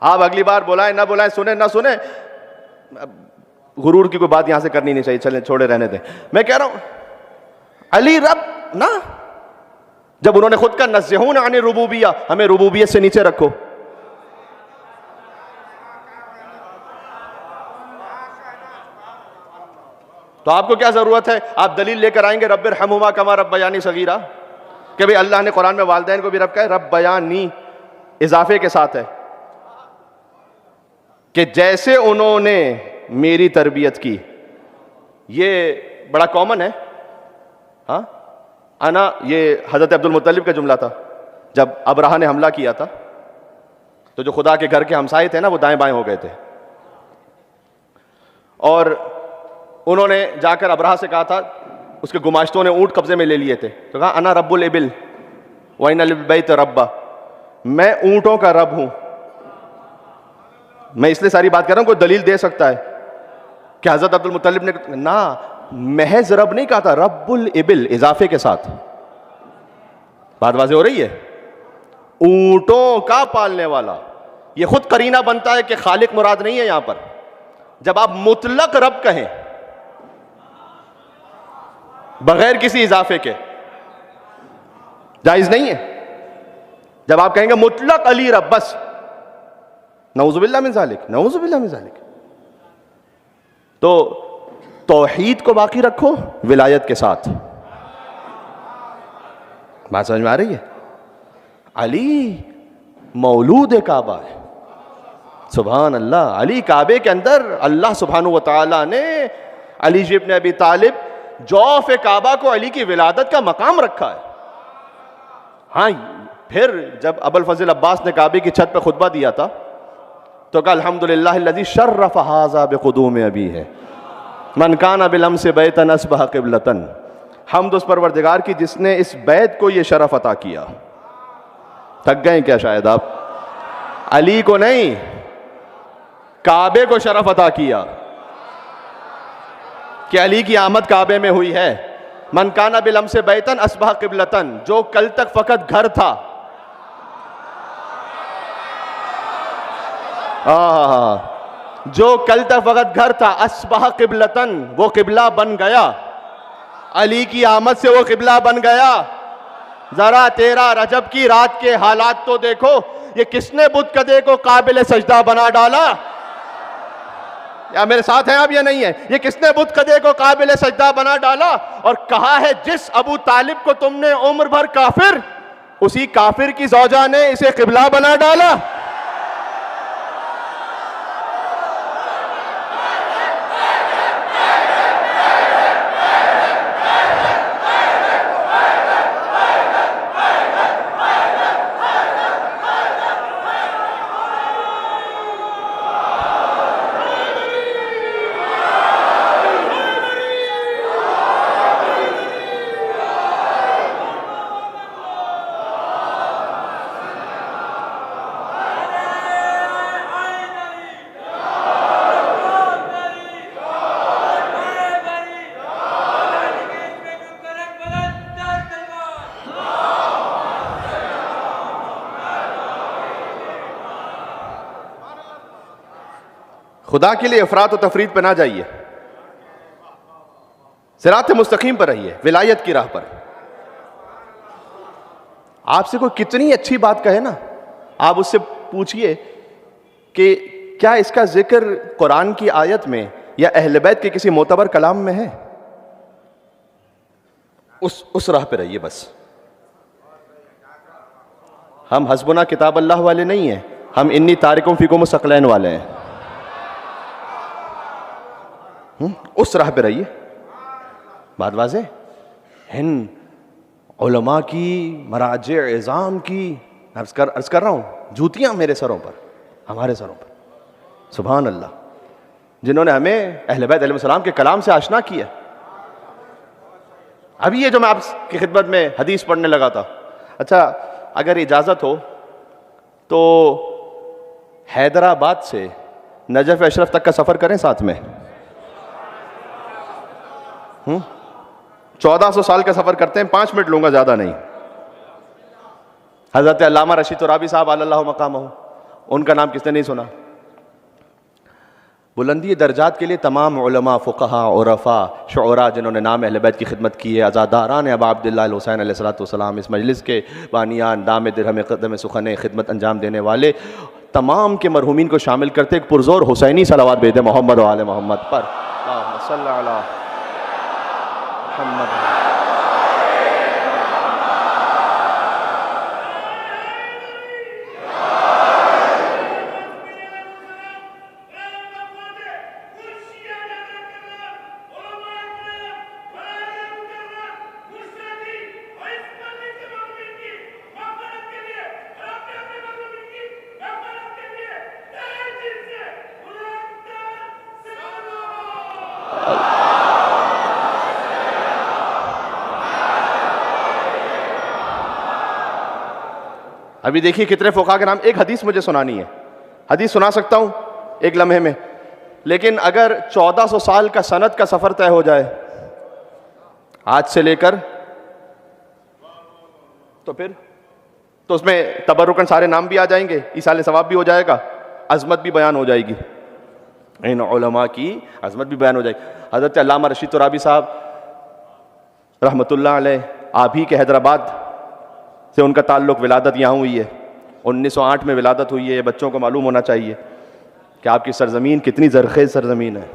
آپ اگلی بار بلائیں نہ بلائیں، سنیں نہ سنیں، غرور کی کوئی بات یہاں سے کرنی نہیں چاہیے، چلیں چھوڑے رہنے دیں. میں کہہ رہا ہوں علی رب نا، جب انہوں نے خود کا نزہون عن الربوبیہ، ہمیں ربوبیت سے نیچے رکھو. تو آپ کو کیا ضرورت ہے؟ آپ دلیل لے کر آئیں گے رب ارحمہما کما ربیانی صغیرا، کہ بھئی اللہ نے قرآن میں والدین کو بھی رب کہا ہے، ربیانی اضافے کے ساتھ ہے، کہ جیسے انہوں نے میری تربیت کی. یہ بڑا کامن ہے. ہاں انا، یہ حضرت عبد المطلب کا جملہ تھا. جب ابرہہ نے حملہ کیا تھا تو جو خدا کے گھر کے ہمسائے تھے نا، وہ دائیں بائیں ہو گئے تھے، اور انہوں نے جا کر ابرہہ سے کہا تھا، اس کے گماشتوں نے اونٹ قبضے میں لے لیے تھے، تو کہا انا رب الابل وان للبیت ربا، میں اونٹوں کا رب ہوں. میں اس لیے ساری بات کر رہا ہوں، کوئی دلیل دے سکتا ہے کہ حضرت عبد المطلب نے نا محض رب نہیں کہا تھا، رب الابل اضافے کے ساتھ. بات واضح ہو رہی ہے؟ اونٹوں کا پالنے والا. یہ خود قرینہ بنتا ہے کہ خالق مراد نہیں ہے یہاں پر. جب آپ مطلق رب کہیں بغیر کسی اضافے کے، جائز نہیں ہے. جب آپ کہیں گے مطلق علی رب بس، نعوذ باللہ من ذالک، نعوذ باللہ من ذالک. تو توحید کو باقی رکھو ولایت کے ساتھ. بات سمجھ میں آ رہی ہے؟ علی مولود کعبہ ہے. سبحان اللہ. علی کعبے کے اندر اللہ سبحانہ و تعالی نے علی ابن ابی طالب جوف کعبہ کو علی کی ولادت کا مقام رکھا ہے. ہاں پھر جب ابو الفضل عباس نے کعبے کی چھت پہ خطبہ دیا تھا تو کہا الحمدللہ الذی شرف ھذا بقدوم ابیہ من کان بالامس بیتا اصبح قبلۃ. حمد اس پروردگار کی جس نے اس بیت کو یہ شرف عطا کیا. تھک گئے کیا شاید آپ؟ علی کو نہیں، کعبے کو شرف عطا کیا کہ علی کی آمد کعبے میں ہوئی ہے. من کان بالامس بیتا اصبح قبلۃ، جو کل تک فقط گھر تھا، جو کل تک فقط گھر تھا، اصبح قبلتن، وہ قبلہ بن گیا. علی کی آمد سے وہ قبلہ بن گیا. ذرا 13 رجب کی رات کے حالات تو دیکھو، یہ کس نے بت کدے کو قابل سجدہ بنا ڈالا؟ یا میرے ساتھ ہیں آپ یا نہیں ہے؟ یہ کس نے بت کدے کو قابل سجدہ بنا ڈالا؟ اور کہا ہے جس ابو طالب کو تم نے عمر بھر کافر، اسی کافر کی زوجہ نے اسے قبلہ بنا ڈالا. خدا کے لیے افراط و تفرید پہ نہ جائیے، صراط مستقیم پر رہیے، ولایت کی راہ پر. آپ سے کوئی کتنی اچھی بات کہے نا، آپ اس سے پوچھئے کہ کیا اس کا ذکر قرآن کی آیت میں یا اہل بیت کے کسی معتبر کلام میں ہے؟ اس راہ پہ رہیے بس. ہم حسبنا کتاب اللہ والے نہیں ہیں، ہم انی تارکم فیکم الثقلین والے ہیں. اس راہ پہ رہیے. بات واضح؟ ہند علماء کی، مراجع عظام کی، عرض کر رہا ہوں، جوتیاں میرے سروں پر، ہمارے سروں پر. سبحان اللہ. جنہوں نے ہمیں اہل بیت علیہ السلام کے کلام سے آشنا کیا. ابھی یہ جو میں آپ کی خدمت میں حدیث پڑھنے لگا تھا، اچھا اگر اجازت ہو تو حیدرآباد سے نجف اشرف تک کا سفر کریں ساتھ میں. 1400 سال کا سفر کرتے ہیں، 5 منٹ لوں گا، زیادہ نہیں. حضرت علامہ رشید ترابی صاحب علی اللہ مقامہ، ان کا نام کس نے نہیں سنا؟ بلندی درجات کے لیے تمام علماء، فقہاء، عرفاء، شعراء جنہوں نے نام اہل بیت کی خدمت کی ہے، عزاداران ابا عبداللہ الحسین علیہ الصلوۃ والسلام، اس مجلس کے بانیان، دام درہم قدم سخن خدمت انجام دینے والے تمام کے مرحومین کو شامل کرتے ایک پرزور حسینی صلوات بھیج دیں محمد و آل محمد پر۔ اللہم صلی علی محمد۔ ابھی دیکھیے کتنے فقہا کے نام، ایک حدیث مجھے سنانی ہے، حدیث سنا سکتا ہوں ایک لمحے میں، لیکن اگر 1400 سال کا سند کا سفر طے ہو جائے آج سے لے کر، تو پھر تو اس میں تبرکن سارے نام بھی آ جائیں گے، ایصال ثواب بھی ہو جائے گا، عظمت بھی بیان ہو جائے گی، ان علماء کی عظمت بھی بیان ہو جائے گی۔ حضرت علامہ رشید ترابی صاحب رحمۃ اللہ علیہ، آپ ہی کے حیدرآباد سے ان کا تعلق، ولادت یہاں ہوئی ہے، 1908 میں ولادت ہوئی ہے۔ یہ بچوں کو معلوم ہونا چاہیے کہ آپ کی سرزمین کتنی زرخیز سرزمین ہے،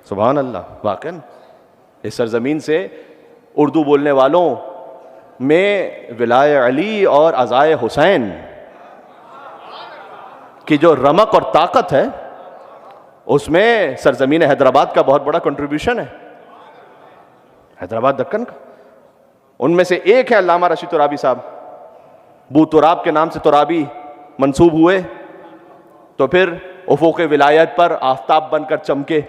سبحان اللہ۔ واقعا اس سرزمین سے اردو بولنے والوں میں ولائے علی اور عزائے حسین کی جو رمق اور طاقت ہے، اس میں سرزمین حیدرآباد کا بہت بڑا کنٹریبیوشن ہے، حیدرآباد دکن کا۔ ان میں سے ایک ہے علامہ رشید ترابی صاحب، بو تراب کے نام سے ترابی منسوب ہوئے تو پھر افق ولایت پر آفتاب بن کر چمکے۔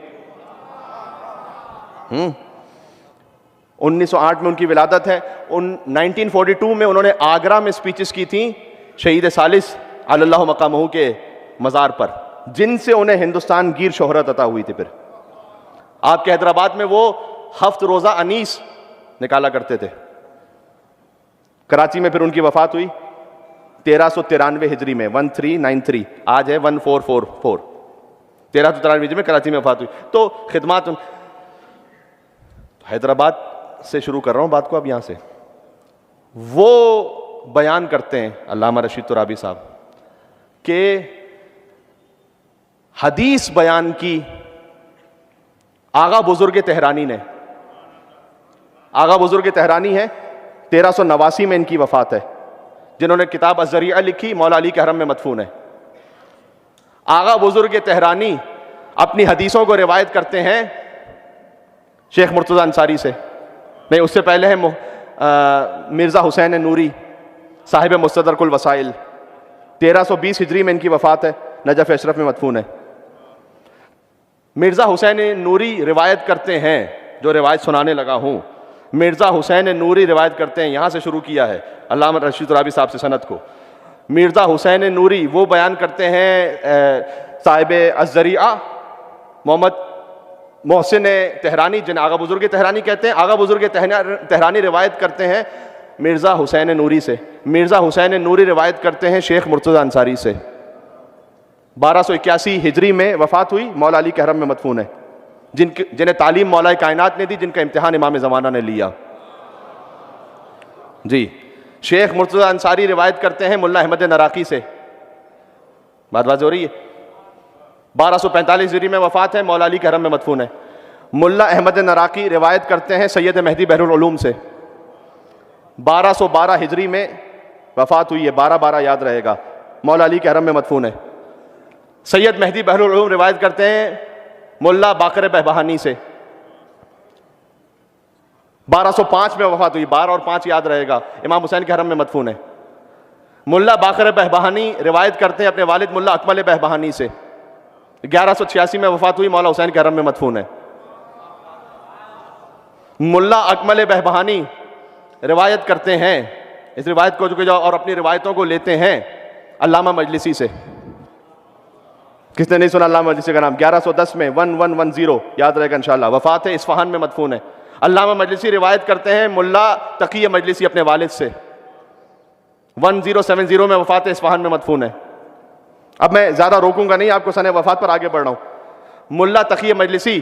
1908 میں ان کی ولادت ہے۔ 1942 میں انہوں نے آگرہ میں سپیچز کی تھیں شہید ثالث علی اللہ مقامہ کے مزار پر، جن سے انہیں ہندوستان گیر شہرت عطا ہوئی تھی۔ پھر آپ کے حیدرآباد میں وہ ہفت روزہ انیس نکالا کرتے تھے۔ کراچی میں پھر ان کی وفات ہوئی 1393 ہجری میں، 1393، آج ہے 1444، 1393 ہجری میں کراچی میں وفات ہوئی۔ تو خدمات حیدرآباد سے شروع کر رہا ہوں بات کو اب یہاں سے۔ وہ بیان کرتے ہیں علامہ رشید ترابی صاحب کہ حدیث بیان کی آغا بزرگ تہرانی نے، آغا بزرگ تہرانی ہے، 1389 میں ان کی وفات ہے، جنہوں نے کتاب الذریعہ لکھی، مولا علی کے حرم میں مدفون ہے۔ آغا بزرگ تہرانی اپنی حدیثوں کو روایت کرتے ہیں شیخ مرتضیٰ انصاری سے، نہیں اس سے پہلے ہے مرزا حسین نوری صاحب مستدرک الوسائل، 1320 ہجری میں ان کی وفات ہے، نجف اشرف میں مدفون ہے۔ مرزا حسین نوری روایت کرتے ہیں، جو روایت سنانے لگا ہوں، مرزا حسین نوری روایت کرتے ہیں، یہاں سے شروع کیا ہے علامہ رشید ترابی صاحب سے سند کو۔ مرزا حسین نوری وہ بیان کرتے ہیں، صاحب الذریعہ محمد محسن تہرانی، جن آغا بزرگ تہرانی کہتے ہیں، آغا بزرگ تہرانی روایت کرتے ہیں مرزا حسین نوری سے، مرزا حسین نوری روایت کرتے ہیں شیخ مرتضیٰ انصاری سے۔ 1281 ہجری میں وفات ہوئی، مولا علی کے حرم میں مدفون ہے، جنہیں تعلیم مولا کائنات نے دی، جن کا امتحان امام زمانہ نے لیا۔ جی، شیخ مرتضیٰ انصاری روایت کرتے ہیں ملا احمد نراقی سے، بات واضح ہو رہی ہے، 1245 ہجری میں وفات ہے، مولا علی کے حرم میں مدفون ہے۔ ملا احمد نراقی روایت کرتے ہیں سید مہدی بحر العلوم سے، 1212 ہجری میں وفات ہوئی ہے، 12 یاد رہے گا، مولا علی کے حرم میں مدفون ہے۔ سید مہدی بحر العلوم روایت کرتے ہیں ملا باقر بہبہانی سے، 1205 میں وفات ہوئی، 12 اور 5 یاد رہے گا، امام حسین کے حرم میں مدفون ہے۔ ملا باقر بہبہانی روایت کرتے ہیں اپنے والد ملا اکمل بہبہانی سے، 1186 میں وفات ہوئی، مولا حسین کے حرم میں مدفون ہے۔ ملا اکمل بہبہانی روایت کرتے ہیں، اس روایت کو جو اور اپنی روایتوں کو لیتے ہیں علامہ مجلسی سے۔ کس نے نہیں سنا علامہ مجلسی کا نام؟ 1110 میں 1110 یاد رہے گا انشاءاللہ، وفات ہے، اصفہان میں مدفون ہے۔ علامہ مجلسی روایت کرتے ہیں ملا تقی مجلسی اپنے والد سے، 1070 میں وفات ہے، اصفہان میں مدفون ہے۔ اب میں زیادہ روکوں گا نہیں، آپ کو سنہ وفات پر آگے بڑھ رہا ہوں۔ ملا تقی مجلسی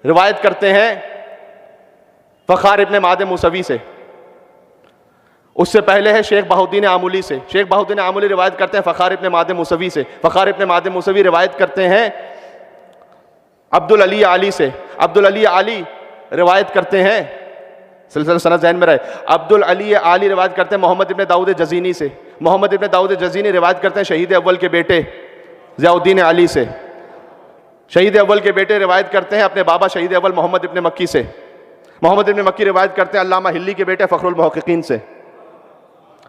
روایت کرتے ہیں فخار ابن معد موسوی سے، اس سے پہلے ہے شیخ بہاؤالدین آمولی سے، شیخ بہاؤالدین آمولی روایت کرتے ہیں فخار ابن معد موسوی سے، فخار ابن معد موسوی روایت کرتے ہیں عبدالعلی علی سے، عبدالعلی علی روایت کرتے ہیں، سلسلہ سند ذہن میں رہے، عبدالعلی علی روایت کرتے ہیں محمد ابن داؤد جزینی سے، محمد ابن داؤد جزینی روایت کرتے ہیں شہید اول کے بیٹے ضیاء الدین علی سے، شہید اول کے بیٹے روایت کرتے ہیں اپنے بابا شہید اول محمد ابن مکی سے، محمد ابن مکی روایت کرتے ہیں علامہ ہلی کے بیٹے فخر المحققین سے،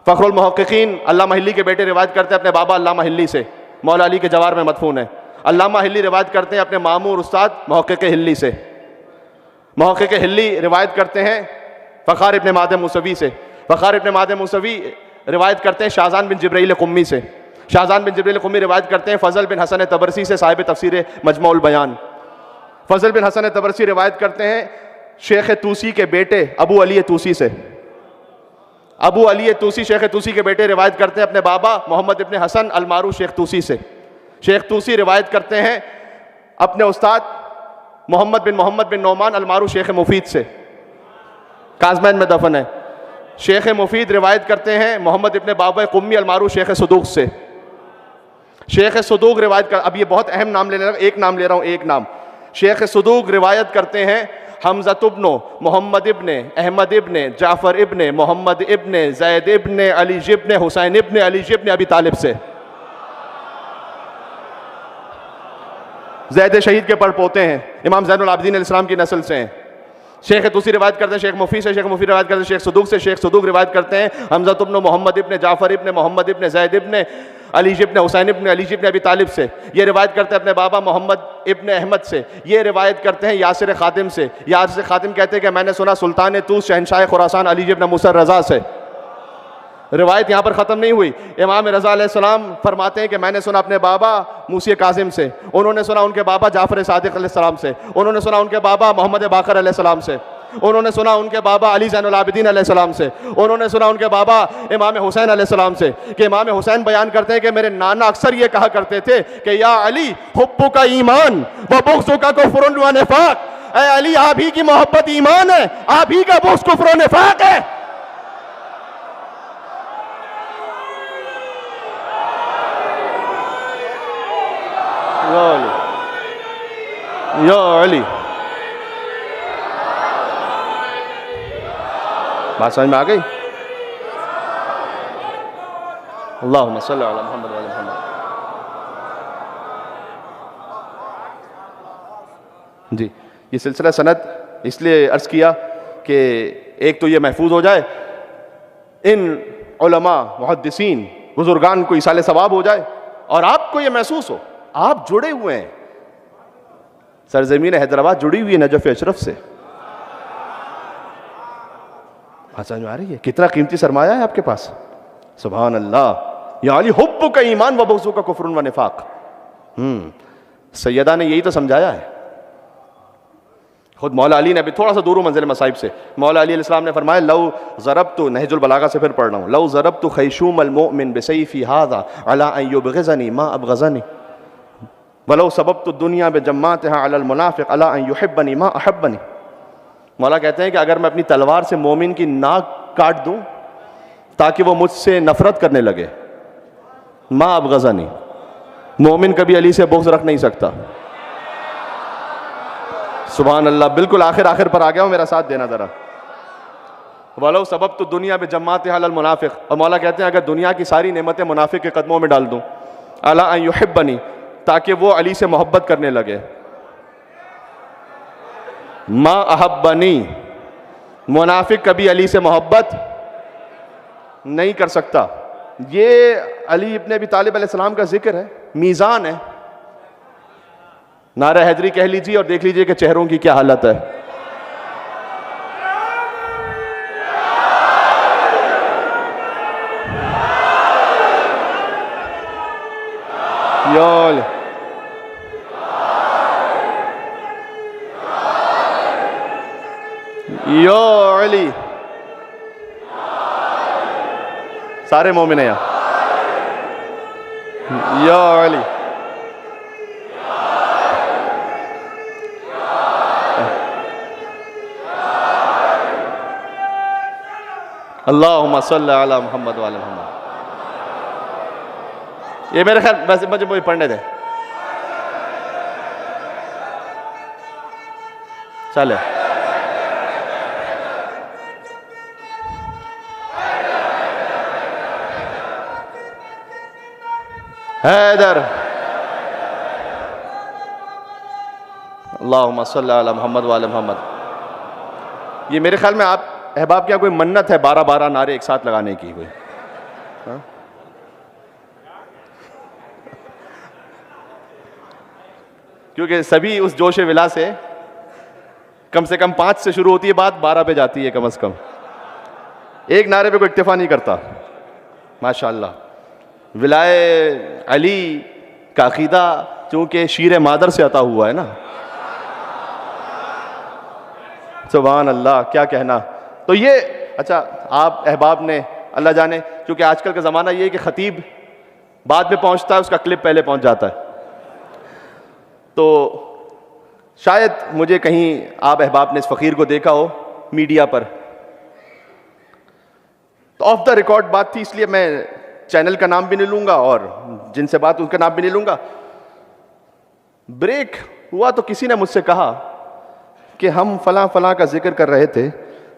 فخر المحققین علامہ ہلی کے بیٹے روایت کرتے ہیں اپنے بابا علامہ ہلی سے، مولا علی کے جوار میں مدفون ہے، علامہ ہلی روایت کرتے ہیں اپنے مامور استاد محقق ہلی سے، محقق ہلی روایت کرتے ہیں فخار ابن معد موسوی سے، فخار ابن معد موسوی روایت کرتے ہیں شاہزان بن جبرائیل قمی سے، شاہزان بن جبرائیل قمی روایت کرتے ہیں فضل بن حسن طبرسی سے صاحب تفسیر مجموع البیان، فضل بن حسن طبرسی روایت کرتے ہیں شیخ توسی کے بیٹے ابو علی توسی سے، ابو علی توسی شیخ توسی کے بیٹے روایت کرتے ہیں اپنے بابا محمد ابن حسن المعروف شیخ توسی سے، شیخ توسی روایت کرتے ہیں اپنے استاد محمد بن نعمان المعروف شیخ مفید سے، کازمین میں دفن ہے، شیخ مفید روایت کرتے ہیں محمد ابن بابا قمی المعروف شیخ صدوق سے، شیخ صدوق روایت اب یہ بہت اہم نام ایک نام لے رہا ہوں، ایک نام، شیخ صدوق روایت کرتے ہیں حمزہ ابن محمد ابن احمد ابن جعفر ابن محمد ابن زید ابن علی ابن حسین ابن علی ابن ابی طالب سے، زید شہید کے پڑ پوتے ہیں، امام زین العابدین علیہ السلام کی نسل سے ہیں، شیخ توسی روایت کرتے ہیں شیخ مفید سے، شیخ مفید روایت کرتے ہیں شیخ صدوق سے، شیخ صدوق روایت کرتے ہیں حمزہ ابن محمد ابن جعفر ابن محمد ابن زید ابن علی ابن حسین ابن علی ابن ابی طالب سے، یہ روایت کرتے ہیں اپنے بابا محمد ابن احمد سے، یہ روایت کرتے ہیں یاسر خادم سے، یاسر خادم کہتے ہیں کہ میں نے سنا سلطان طوس شہنشاہ خراسان علی ابن موسیٰ رضا سے، روایت یہاں پر ختم نہیں ہوئی، امام رضا علیہ السلام فرماتے ہیں کہ میں نے سنا اپنے بابا موسی کاظم سے، انہوں نے سنا ان کے بابا جعفر صادق علیہ السلام سے، انہوں نے سنا ان کے بابا محمد باقر علیہ السلام سے، انہوں نے سنا ان کے بابا علی زین العابدین علیہ السلام سے، انہوں نے سنا ان کے بابا امام حسین علیہ السلام سے، کہ امام حسین بیان کرتے ہیں کہ میرے نانا اکثر یہ کہا کرتے تھے کہ یا علی حبک ایمان و بغضک کفر و نفاق، اے علی آپ ہی کی محبت ایمان ہے، آپ ہی کا بغض کفر و نفاق ہے۔ یا علی، بات سمجھ میں آ گئی؟ اللہم صلی علی محمد وعلی محمد۔ جی یہ سلسلہ سند اس لیے عرض کیا کہ ایک تو یہ محفوظ ہو جائے، ان علماء محدثین بزرگان کو ایصال ثواب ہو جائے، اور آپ کو یہ محسوس ہو آپ جڑے ہوئے ہیں، سرزمین حیدرآباد جڑی ہوئی ہے نجف اشرف سے، بات سمجھ میں آ رہی ہے؟ کتنا قیمتی سرمایہ ہے آپ کے پاس، سبحان اللہ۔ یا علی حبک ایمان و بغضک کفر و نفاق، سیدہ نے یہی تو سمجھایا ہے۔ خود مولا علی نے ابھی تھوڑا سا دور منزل مصائب سے، مولا علی علیہ السلام نے فرمایا لو ضربت، نہج البلاغہ سے پھر پڑھ رہا ہوں، لو ضربت خیشوم المؤمن بسیفی ھذا علی ان یبغضنی ما ابغضنی ولو سببت الدنیا بجماعتها علی المنافق علی ان یحبنی ما احبنی۔ مولا کہتے ہیں کہ اگر میں اپنی تلوار سے مومن کی ناک کاٹ دوں تاکہ وہ مجھ سے نفرت کرنے لگے، ما ابغضنی، مومن کبھی علی سے بغض رکھ نہیں سکتا۔ سبحان اللہ، بالکل آخر پر آ گیا ہوں، میرا ساتھ دینا ذرا۔ وَلَوْ سَبَبْتُ الدُّنْيَا بِجَمَّاتِهَا عَلَى الْمُنَافِقِ، اور مولا کہتے ہیں اگر دنیا کی ساری نعمتیں منافق کے قدموں میں ڈال دوں، عَلَىٰ أَن يُحِبَّنِي، تاکہ وہ علی سے محبت کرنے لگے، مَا أَحَبَّنِي، منافق کبھی علی سے محبت نہیں کر سکتا۔ یہ علی ابن ابی طالب علیہ السلام کا ذکر ہے، میزان ہے، نعرہ حیدری کہہ لیجیے اور دیکھ لیجیے کہ چہروں کی کیا حالت ہے۔ یا علی، سارے مومن ہیں یہاں، یا علی اللہم صلی علی محمد وعلی محمد. یہ میرے خیال ویسے مجھے پڑھنے دیں. چلے حیدر. اللہم صلی علی محمد وعلی محمد. یہ میرے خیال میں آپ احباب کیا کوئی منت ہے 12 نعرے ایک ساتھ لگانے کی کوئی؟ کیونکہ سبھی اس جوش ولا سے کم 5 سے شروع ہوتی ہے بات 12 پہ جاتی ہے کم از کم. ایک نعرے پہ کوئی اکتفا نہیں کرتا. ماشاءاللہ. ولائے علی کا عقیدہ چونکہ شیر مادر سے عطا ہوا ہے نا. سبحان اللہ, کیا کہنا. تو یہ اچھا آپ احباب نے اللہ جانے, کیونکہ آج کل کا زمانہ یہ ہے کہ خطیب بعد میں پہنچتا ہے, اس کا کلپ پہلے پہنچ جاتا ہے. تو شاید مجھے کہیں آپ احباب نے اس فقیر کو دیکھا ہو میڈیا پر, تو آف دا ریکارڈ بات تھی, اس لیے میں چینل کا نام بھی نہیں لوں گا اور جن سے بات ان کا نام بھی نہیں لوں گا. بریک ہوا تو کسی نے مجھ سے کہا کہ ہم فلاں کا ذکر کر رہے تھے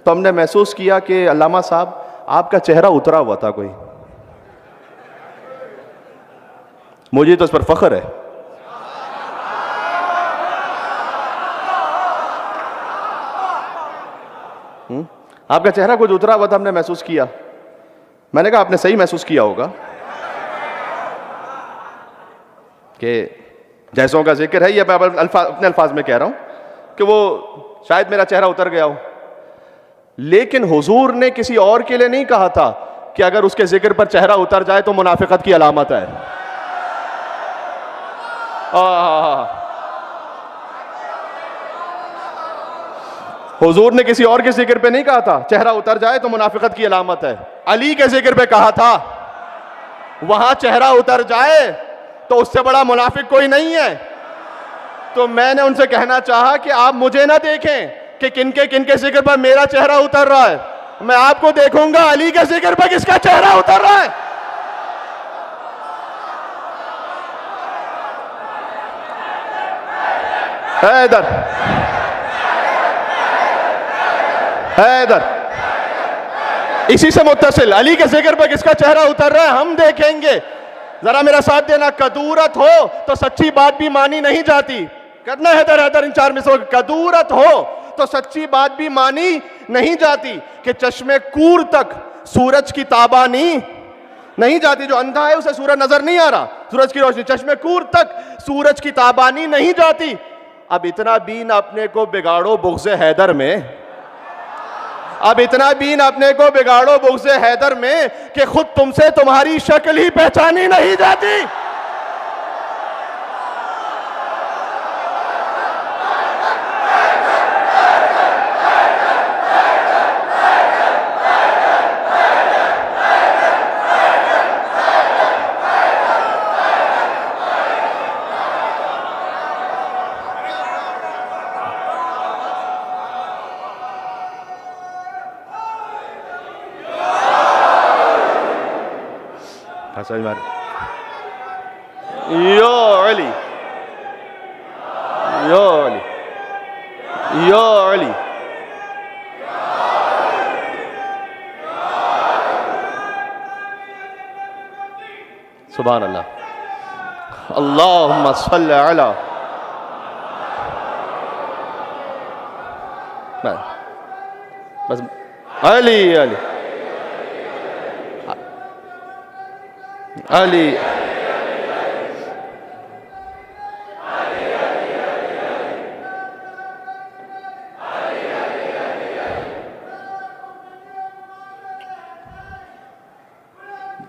تو ہم نے محسوس کیا کہ علامہ صاحب آپ کا چہرہ اترا ہوا تھا کوئی. مجھے تو اس پر فخر ہے. آپ کا چہرہ کچھ اترا ہوا تھا, ہم نے محسوس کیا. میں نے کہا آپ نے صحیح محسوس کیا ہوگا کہ جیسوں کا ذکر ہے, یہ میں اپنے الفاظ میں کہہ رہا ہوں کہ وہ شاید میرا چہرہ اتر گیا ہو, لیکن حضور نے کسی اور کے لیے نہیں کہا تھا کہ اگر اس کے ذکر پر چہرہ اتر جائے تو منافقت کی علامت ہے. حضور نے کسی اور کے ذکر پہ نہیں کہا تھا چہرہ اتر جائے تو منافقت کی علامت ہے. علی کے ذکر پہ کہا تھا وہاں چہرہ اتر جائے تو اس سے بڑا منافق کوئی نہیں ہے. تو میں نے ان سے کہنا چاہا کہ آپ مجھے نہ دیکھیں کہ کن کے ذکر پر میرا چہرہ اتر رہا ہے, میں آپ کو دیکھوں گا علی کے ذکر پر کس کا چہرہ اتر رہا ہے. حیدر حیدر اسی سے متصل علی کے ذکر پر کس کا چہرہ اتر رہا ہے ہم دیکھیں گے. ذرا میرا ساتھ دینا. کدورت ہو تو سچی بات بھی مانی نہیں جاتی. کرنا حیدر حیدر ان 4 مصروں. کدورت ہو تو سچی بات بھی مانی نہیں جاتی کہ چشمے کور تک سورج کی تابانی نہیں جاتی. جو اندھا ہے اسے سورج نظر نہیں آ رہا, سورج کی روشنی. چشمے کور تک سورج کی تابانی نہیں جاتی. اب اتنا بھی نہ اپنے کو بگاڑو بغض حیدر میں, اب اتنا بھی نہ اپنے کو بگاڑو بغض حیدر میں کہ خود تم سے تمہاری شکل ہی پہچانی نہیں جاتی. یا علی یا علی یا علی. سبحان اللہ. اللہم صلی علی. بس علی علی علی.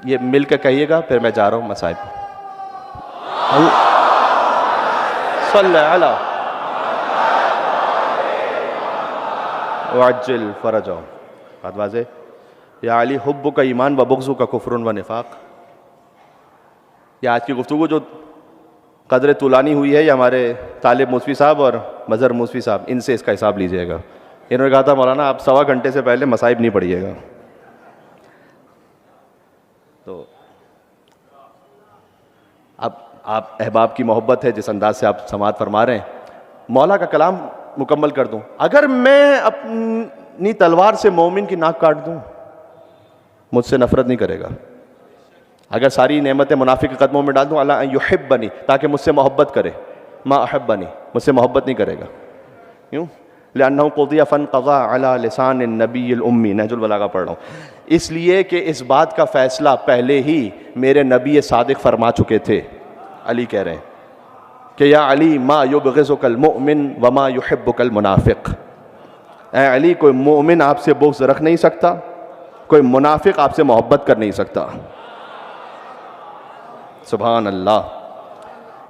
یہ مل کے کہیے گا, پھر میں جا رہا ہوں مصائب. صلی علی وعجل فرجہم. بات واضح. یا علی حب کا ایمان و بغض کا کفر و نفاق. یہ آج کی گفتگو جو قدر طولانی ہوئی ہے یہ ہمارے طالب موسوی صاحب اور مظہر موسوی صاحب، ان سے اس کا حساب لیجیے گا. انہوں نے کہا تھا مولانا آپ 1.25 گھنٹے سے پہلے مصائب نہیں پڑھیے گا. تو اب آپ احباب کی محبت ہے جس انداز سے آپ سماعت فرما رہے ہیں، مولا کا کلام مکمل کر دوں. اگر میں اپنی تلوار سے مومن کی ناک کاٹ دوں مجھ سے نفرت نہیں کرے گا. اگر ساری نعمتیں منافق کے قدموں میں ڈال دوں، اللہ ان یحبنی، تاکہ مجھ سے محبت کرے، ما احبنی، مجھ سے محبت نہیں کرے گا. کیوں؟ لأنه قضی فانقضى على لسان النبی الامی. نہج البلاغہ پڑھ رہا ہوں. اس لیے کہ اس بات کا فیصلہ پہلے ہی میرے نبی صادق فرما چکے تھے. علی کہہ رہے ہیں کہ یا علی ما یبغضک المؤمن وما یحبک المنافق. اے علی کوئی مومن آپ سے بغض رکھ نہیں سکتا، کوئی منافق آپ سے محبت کر نہیں سکتا. سبحان اللہ.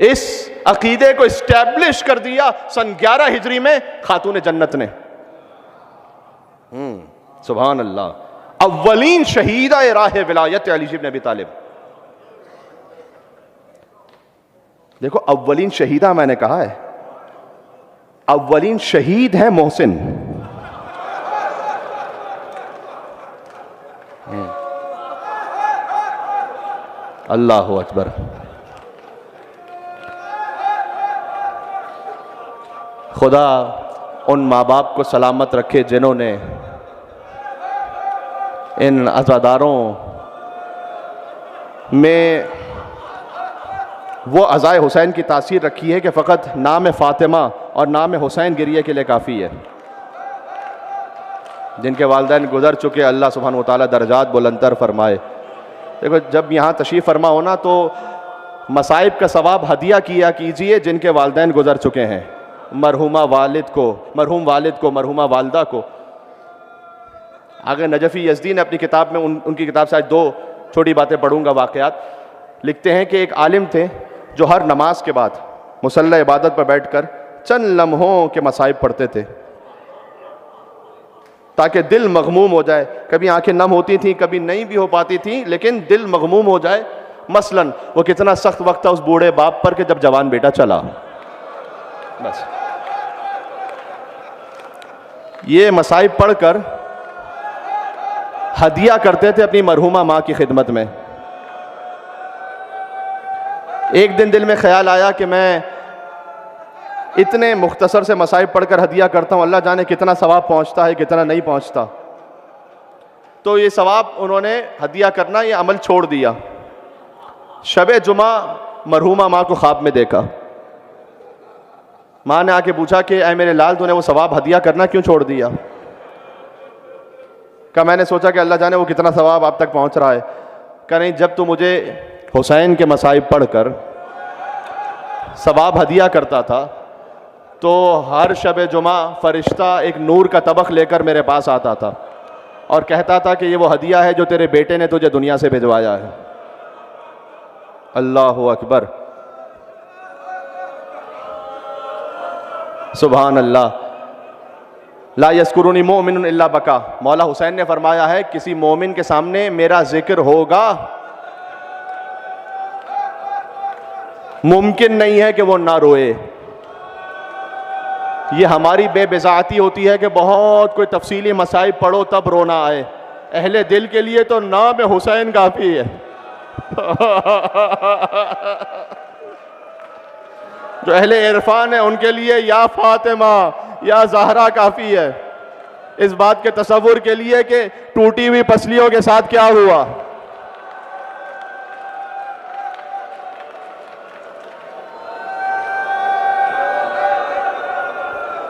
اس عقیدے کو اسٹیبلش کر دیا سن 11 ہجری میں خاتون جنت نے. سبحان اللہ. اولین شہیدہ راہ ولایت علی بن ابی طالب. دیکھو اولین شہیدہ میں نے کہا ہے، اولین شہید ہے محسن. اللہ اکبر. خدا ان ماں باپ کو سلامت رکھے جنہوں نے ان عزاداروں میں وہ عزائے حسین کی تاثیر رکھی ہے کہ فقط نام فاطمہ اور نام حسین گریے کے لیے کافی ہے. جن کے والدین گزر چکے اللہ سبحانہ و تعالیٰ درجات بلندتر فرمائے. دیکھو جب یہاں تشریف فرما ہونا تو مصائب کا ثواب ہدیہ کیا کیجئے جن کے والدین گزر چکے ہیں، مرحوم والد کو، مرحومہ والدہ کو. آگے نجفی یزدی نے اپنی کتاب میں ان کی کتاب سے آج 2 چھوٹی باتیں پڑھوں گا واقعات. لکھتے ہیں کہ ایک عالم تھے جو ہر نماز کے بعد مصلی عبادت پر بیٹھ کر چند لمحوں کے مصائب پڑھتے تھے تاکہ دل مغموم ہو جائے. کبھی آنکھیں نم ہوتی تھیں، کبھی نہیں بھی ہو پاتی تھیں، لیکن دل مغموم ہو جائے. مثلا وہ کتنا سخت وقت تھا اس بوڑھے باپ پر کہ جب جوان بیٹا چلا. بس یہ مصائب پڑھ کر ہدیہ کرتے تھے اپنی مرحومہ ماں کی خدمت میں. ایک دن دل میں خیال آیا کہ میں اتنے مختصر سے مصائب پڑھ کر ہدیہ کرتا ہوں، اللہ جانے کتنا ثواب پہنچتا ہے کتنا نہیں پہنچتا. تو یہ ثواب انہوں نے ہدیہ کرنا یہ عمل چھوڑ دیا. شب جمعہ مرحومہ ماں کو خواب میں دیکھا. ماں نے آ کے پوچھا کہ اے میرے لال تو نے وہ ثواب ہدیہ کرنا کیوں چھوڑ دیا؟ کہ میں نے سوچا کہ اللہ جانے وہ کتنا ثواب آپ تک پہنچ رہا ہے. کہ نہیں، جب تو مجھے حسین کے مصائب پڑھ کر ثواب ہدیہ کرتا تھا تو ہر شب جمعہ فرشتہ ایک نور کا طبق لے کر میرے پاس آتا تھا اور کہتا تھا کہ یہ وہ ہدیہ ہے جو تیرے بیٹے نے تجھے دنیا سے بھجوایا ہے. اللہ اکبر. سبحان اللہ. لا یذکرنی مؤمن الا بکا. مولا حسین نے فرمایا ہے کسی مومن کے سامنے میرا ذکر ہوگا ممکن نہیں ہے کہ وہ نہ روئے. یہ ہماری بے بضاعتی ہوتی ہے کہ بہت کوئی تفصیلی مصائب پڑھو تب رونا آئے. اہل دل کے لیے تو نام حسین کافی ہے. جو اہل عرفان ہے ان کے لیے یا فاطمہ یا زہرا کافی ہے. اس بات کے تصور کے لیے کہ ٹوٹی ہوئی پسلیوں کے ساتھ کیا ہوا.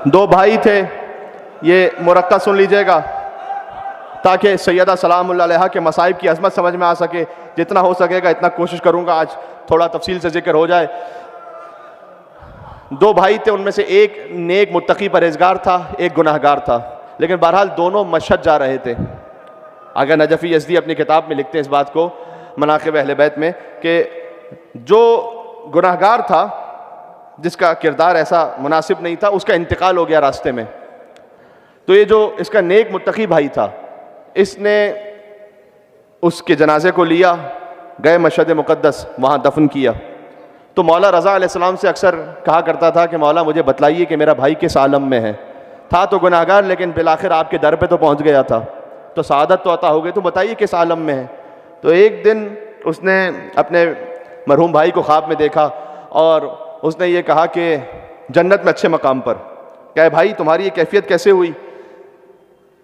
دو بھائی تھے، یہ مرقع سن لیجئے گا تاکہ سیدہ سلام اللہ علیہا کے مصائب کی عظمت سمجھ میں آ سکے. جتنا ہو سکے گا اتنا کوشش کروں گا آج تھوڑا تفصیل سے ذکر ہو جائے. دو بھائی تھے، ان میں سے ایک نیک متقی پرہیزگار تھا، ایک گناہگار تھا، لیکن بہرحال دونوں مشہد جا رہے تھے. اگر نجفی یزدی اپنی کتاب میں لکھتے ہیں اس بات کو مناقب اہل بیت میں کہ جو گناہگار تھا جس کا کردار ایسا مناسب نہیں تھا اس کا انتقال ہو گیا راستے میں. تو یہ جو اس کا نیک متقی بھائی تھا اس نے اس کے جنازے کو لیا گئے مشہد مقدس، وہاں دفن کیا. تو مولا رضا علیہ السلام سے اکثر کہا کرتا تھا کہ مولا مجھے بتلائیے کہ میرا بھائی کس عالم میں ہے. تھا تو گناہ گار لیکن بالآخر آپ کے در پہ تو پہنچ گیا تھا، تو سعادت تو عطا ہو گئی، تو بتائیے کس عالم میں ہے. تو ایک دن اس نے اپنے مرحوم بھائی کو خواب میں دیکھا اور اس نے یہ کہا کہ جنت میں اچھے مقام پر. کہ بھائی تمہاری یہ کیفیت کیسے ہوئی؟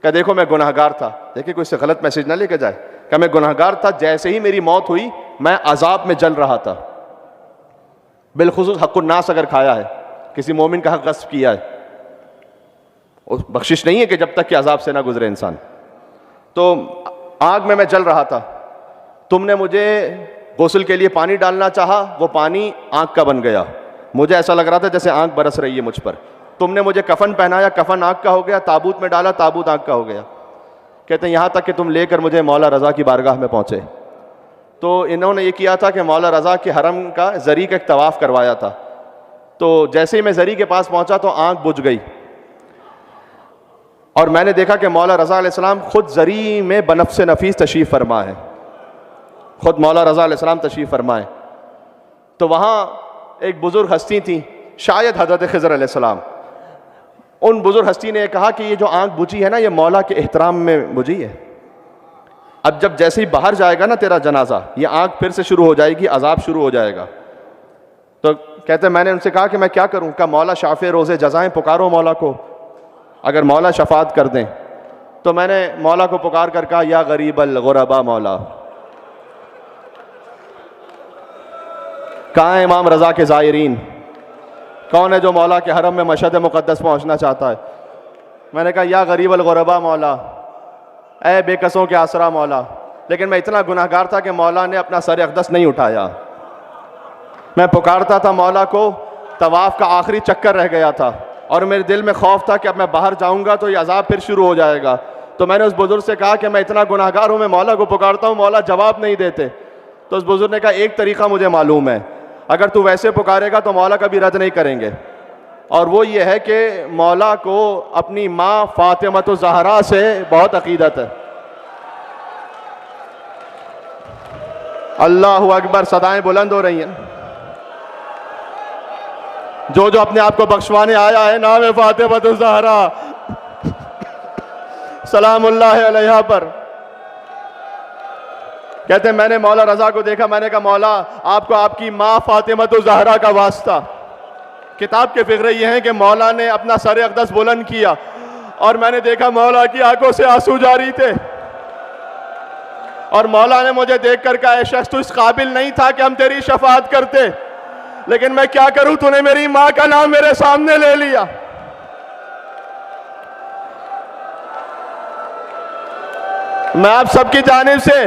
کہ دیکھو میں گناہ گار تھا. دیکھیں کوئی سے غلط میسج نہ لے کے جائے. کہ میں گناہ گار تھا، جیسے ہی میری موت ہوئی میں عذاب میں جل رہا تھا. بالخصوص حق الناس اگر کھایا ہے، کسی مومن کا حق غصب کیا ہے، بخشش نہیں ہے کہ جب تک کہ عذاب سے نہ گزرے انسان. تو آگ میں جل رہا تھا، تم نے مجھے غسل کے لیے پانی ڈالنا چاہا، وہ پانی آنکھ کا بن گیا. مجھے ایسا لگ رہا تھا جیسے آنکھ برس رہی ہے مجھ پر. تم نے مجھے کفن پہنایا، کفن آنکھ کا ہو گیا. تابوت میں ڈالا، تابوت آنکھ کا ہو گیا. کہتے ہیں یہاں تک کہ تم لے کر مجھے مولا رضا کی بارگاہ میں پہنچے. تو انہوں نے یہ کیا تھا کہ مولا رضا کے حرم کا زری کا ایک طواف کروایا تھا. تو جیسے ہی میں زری کے پاس پہنچا تو آنکھ بجھ گئی، اور میں نے دیکھا کہ مولا رضا علیہ السلام خود زری میں بنفس نفیس تشریف فرما ہے. خود مولا رضا علیہ السلام تشریف فرمائے. تو وہاں ایک بزرگ ہستی تھی، شاید حضرت خضر علیہ السلام. ان بزرگ ہستی نے یہ کہا کہ یہ جو آنکھ بجھی ہے نا، یہ مولا کے احترام میں بجھی ہے. اب جب جیسے ہی باہر جائے گا نا تیرا جنازہ، یہ آنکھ پھر سے شروع ہو جائے گی، عذاب شروع ہو جائے گا. تو کہتے میں نے ان سے کہا کہ میں کیا کروں؟ کہ مولا شافع روزے جزائیں، پکارو مولا کو، اگر مولا شفاعت کر دیں. تو میں نے مولا کو پکار کر کہا یا غریب الغربا مولا. کہاں ہیں امام رضا کے زائرین؟ کون ہے جو مولا کے حرم میں مشہد مقدس پہنچنا چاہتا ہے؟ میں نے کہا یا غریب الغربا مولا، اے بے کسوں کے آسرا مولا. لیکن میں اتنا گناہ گار تھا کہ مولا نے اپنا سر اقدس نہیں اٹھایا. میں پکارتا تھا مولا کو، طواف کا آخری چکر رہ گیا تھا اور میرے دل میں خوف تھا کہ اب میں باہر جاؤں گا تو یہ عذاب پھر شروع ہو جائے گا. تو میں نے اس بزرگ سے کہا کہ میں اتنا گناہ گار ہوں، میں مولا کو پکارتا ہوں، مولا جواب نہیں دیتے. تو اس بزرگ نے کہا ایک طریقہ مجھے معلوم ہے، اگر تو ویسے پکارے گا تو مولا کبھی رد نہیں کریں گے، اور وہ یہ ہے کہ مولا کو اپنی ماں فاطمہ الزہرا سے بہت عقیدت ہے. اللہ اکبر، صدائیں بلند ہو رہی ہیں. جو اپنے آپ کو بخشوانے آیا ہے نام فاطمہ الزہرا سلام اللہ علیہا پر. کہتے ہیں میں نے مولا رضا کو دیکھا، میں نے کہا مولا آپ کو آپ کی ماں فاطمہ الزہرا کا واسطہ. کتاب کے فقرے یہ ہیں کہ مولا نے اپنا سر اقدس بلند کیا اور میں نے دیکھا مولا کی آنکھوں سے آنسو جاری تھے، اور مولا نے مجھے دیکھ کر کہا اے شخص تو اس قابل نہیں تھا کہ ہم تیری شفاعت کرتے، لیکن میں کیا کروں، تو نے میری ماں کا نام میرے سامنے لے لیا. میں آپ سب کی جانب سے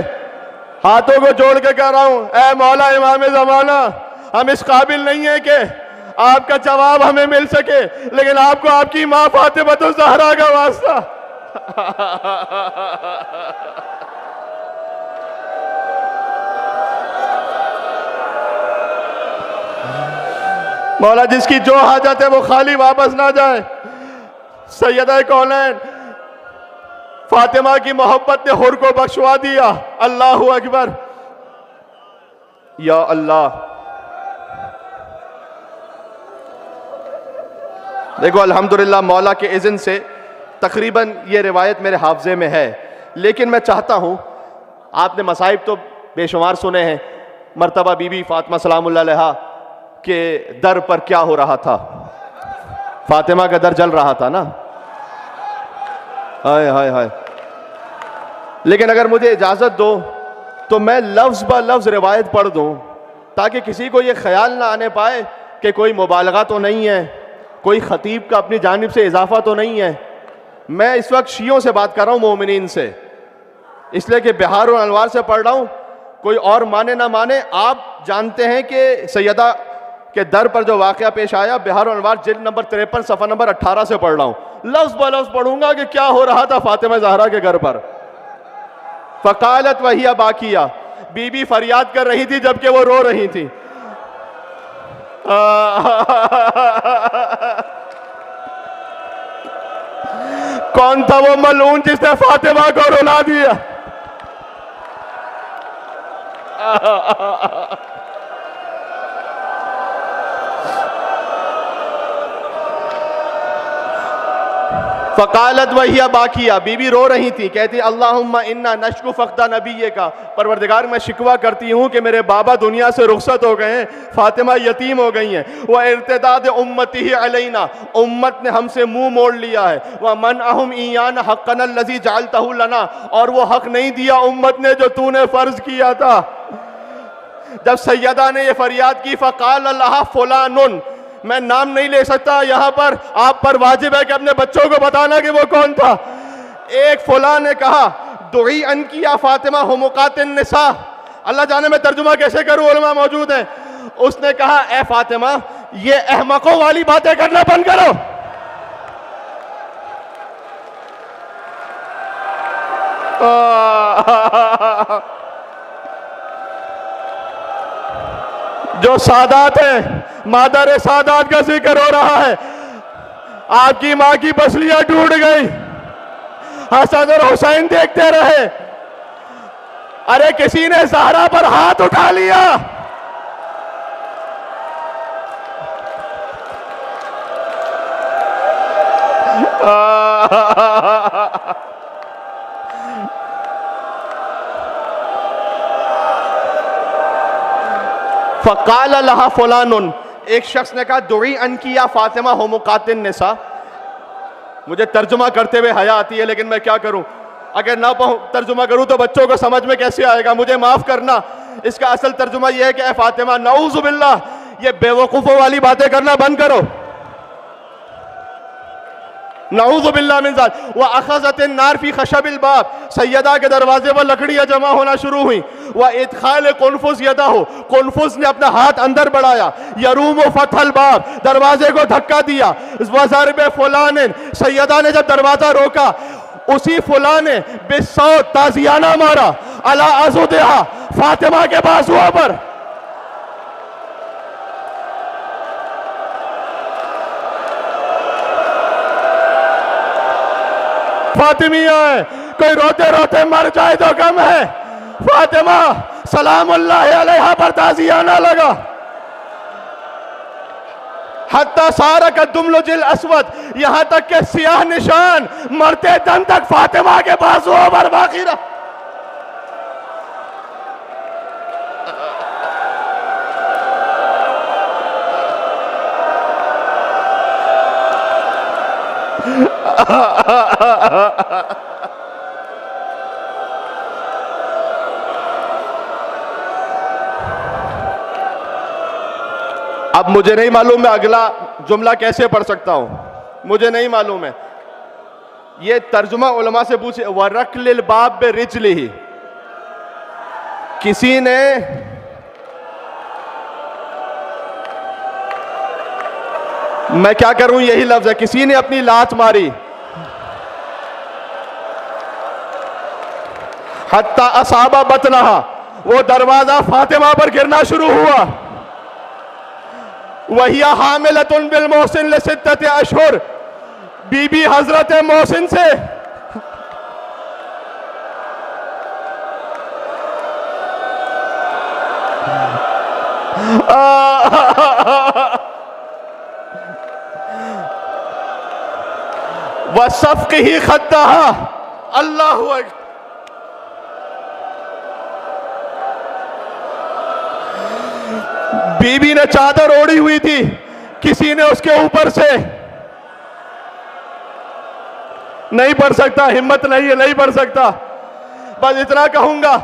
ہاتھوں کو جوڑ کے کہہ رہا ہوں، اے مولا امام زمانہ، ہم اس قابل نہیں ہیں کہ آپ کا جواب ہمیں مل سکے، لیکن آپ کو آپ کی ماں فاطمہ الزہرا کا واسطہ. مولا جس کی جو حاجت ہے وہ خالی واپس نہ جائے. سیدہ کونین فاطمہ کی محبت نے حر کو بخشوا دیا. اللہ اکبر، یا اللہ. دیکھو الحمدللہ مولا کے اذن سے تقریباً یہ روایت میرے حافظے میں ہے، لیکن میں چاہتا ہوں، آپ نے مصائب تو بے شمار سنے ہیں، مرتبہ بی بی فاطمہ سلام اللہ علیہا کے در پر کیا ہو رہا تھا. فاطمہ کا در جل رہا تھا نا. ہائے ہائے ہائے. لیکن اگر مجھے اجازت دو تو میں لفظ بہ لفظ روایت پڑھ دوں تاکہ کسی کو یہ خیال نہ آنے پائے کہ کوئی مبالغہ تو نہیں ہے، کوئی خطیب کا اپنی جانب سے اضافہ تو نہیں ہے. میں اس وقت شیعوں سے بات کر رہا ہوں، مومنین سے، اس لیے کہ بہار الانوار سے پڑھ رہا ہوں. کوئی اور مانے نہ مانے، آپ جانتے ہیں کہ سیدہ کے در پر جو واقعہ پیش آیا، بہار الانوار جلد نمبر 53 صفحہ نمبر 18 سے پڑھ رہا ہوں. لفظ بہ لفظ پڑھوں گا کہ کیا ہو رہا تھا فاطمہ زہرا کے گھر پر. فقالت وہی باقیہ، بی بی فریاد کر رہی تھی جبکہ وہ رو رہی تھی. کون تھا وہ ملعون جس نے فاطمہ کو رلا دیا؟ فقالت وہی باقیہ، بی بی رو رہی تھی، کہتی اللہم انا نشکو فقد نبی کا، پروردگار میں شکوہ کرتی ہوں کہ میرے بابا دنیا سے رخصت ہو گئے ہیں، فاطمہ یتیم ہو گئی ہیں، وہ ارتداد امتی علینا، امت نے ہم سے منہ موڑ لیا ہے، ومنعہم ایان حقنا الذی جعلتہ لنا، اور وہ حق نہیں دیا امت نے جو تو نے فرض کیا تھا۔ جب سیدہ نے یہ فریاد کی فقال لہا فلان، میں نام نہیں لے سکتا یہاں پر، آپ پر واجب ہے کہ اپنے بچوں کو بتانا کہ وہ کون تھا۔ ایک فلاں نے کہا دعی انکی یا فاطمہ حمقات النساء، اللہ جانے میں ترجمہ کیسے کروں، علماء موجود ہیں۔ اس نے کہا اے فاطمہ یہ احمقوں والی باتیں کرنا بند کرو۔ جو سادات ہیں، مادر سادات کا ذکر ہو رہا ہے، آپ کی ماں کی پسلیاں ٹوٹ گئی، حسن اور حسین دیکھتے رہے، ارے کسی نے زہرا پر ہاتھ اٹھا لیا۔ فقال لها فلان، ایک شخص نے کہا دعی انکی یا فاطمہ حمقات النساء۔ مجھے ترجمہ کرتے ہوئے حیا آتی ہے لیکن میں کیا کروں، اگر نہ ترجمہ کروں تو بچوں کو سمجھ میں کیسے آئے گا، مجھے معاف کرنا۔ اس کا اصل ترجمہ یہ ہے کہ اے فاطمہ نعوذ باللہ یہ بے وقوفوں والی باتیں کرنا بند کرو، نعوذ باللہ من ذالک۔ وَأَخَذَتِ النَّارُ فِي خَشَبِ الْبَابِ، سیدہ کے دروازے پر لکڑیاں جمع ہونا شروع ہوئیں۔ وَإِدْخَالِ قُنْفُذْ يَدَهُ، قنفذ نے اپنا ہاتھ اندر بڑھایا، يَرُومُ فَتْحَ الْبَابِ، دروازے کو دھکا دیا۔ وَضَرْبِ فُلَانٍ، سیدہ نے جب دروازہ روکا اسی فلاں نے بالصوت تازیانہ مارا، عَلَىٰ عَضُدِهَا، فاطمہ کے بازوؤں پر۔ فاطمیہ ہے، کوئی روتے روتے مر جائے تو کم ہے، فاطمہ سلام اللہ علیہا پر تازیانہ لگا۔ حتی سارا کالدملج الاسود، یہاں تک کہ سیاہ نشان مرتے دم تک فاطمہ کے بازوؤں پر باقی رہا۔ اب مجھے نہیں معلوم میں اگلا جملہ کیسے پڑھ سکتا ہوں، مجھے نہیں معلوم ہے، یہ ترجمہ علماء سے پوچھے۔ وَرَكْلِ الْبَابِ بِرِجْلِهِ، کسی نے میں کیا کروں، یہی لفظ ہے، کسی نے اپنی لات ماری، حتی اصاب بطنہا، وہ دروازہ فاطمہ پر گرنا شروع ہوا۔ وہی حاملۃ بالمحسن لستۃ اشہر، بی بی حضرت محسن سے وَصَفْقِهِ خَدَّهَا، اللہ اکبر۔ بی بی نے چادر اوڑی ہوئی تھی، کسی نے اس کے اوپر سے نہیں پڑھ سکتا، ہمت نہیں ہے، نہیں پڑھ سکتا، بس اتنا کہوں گا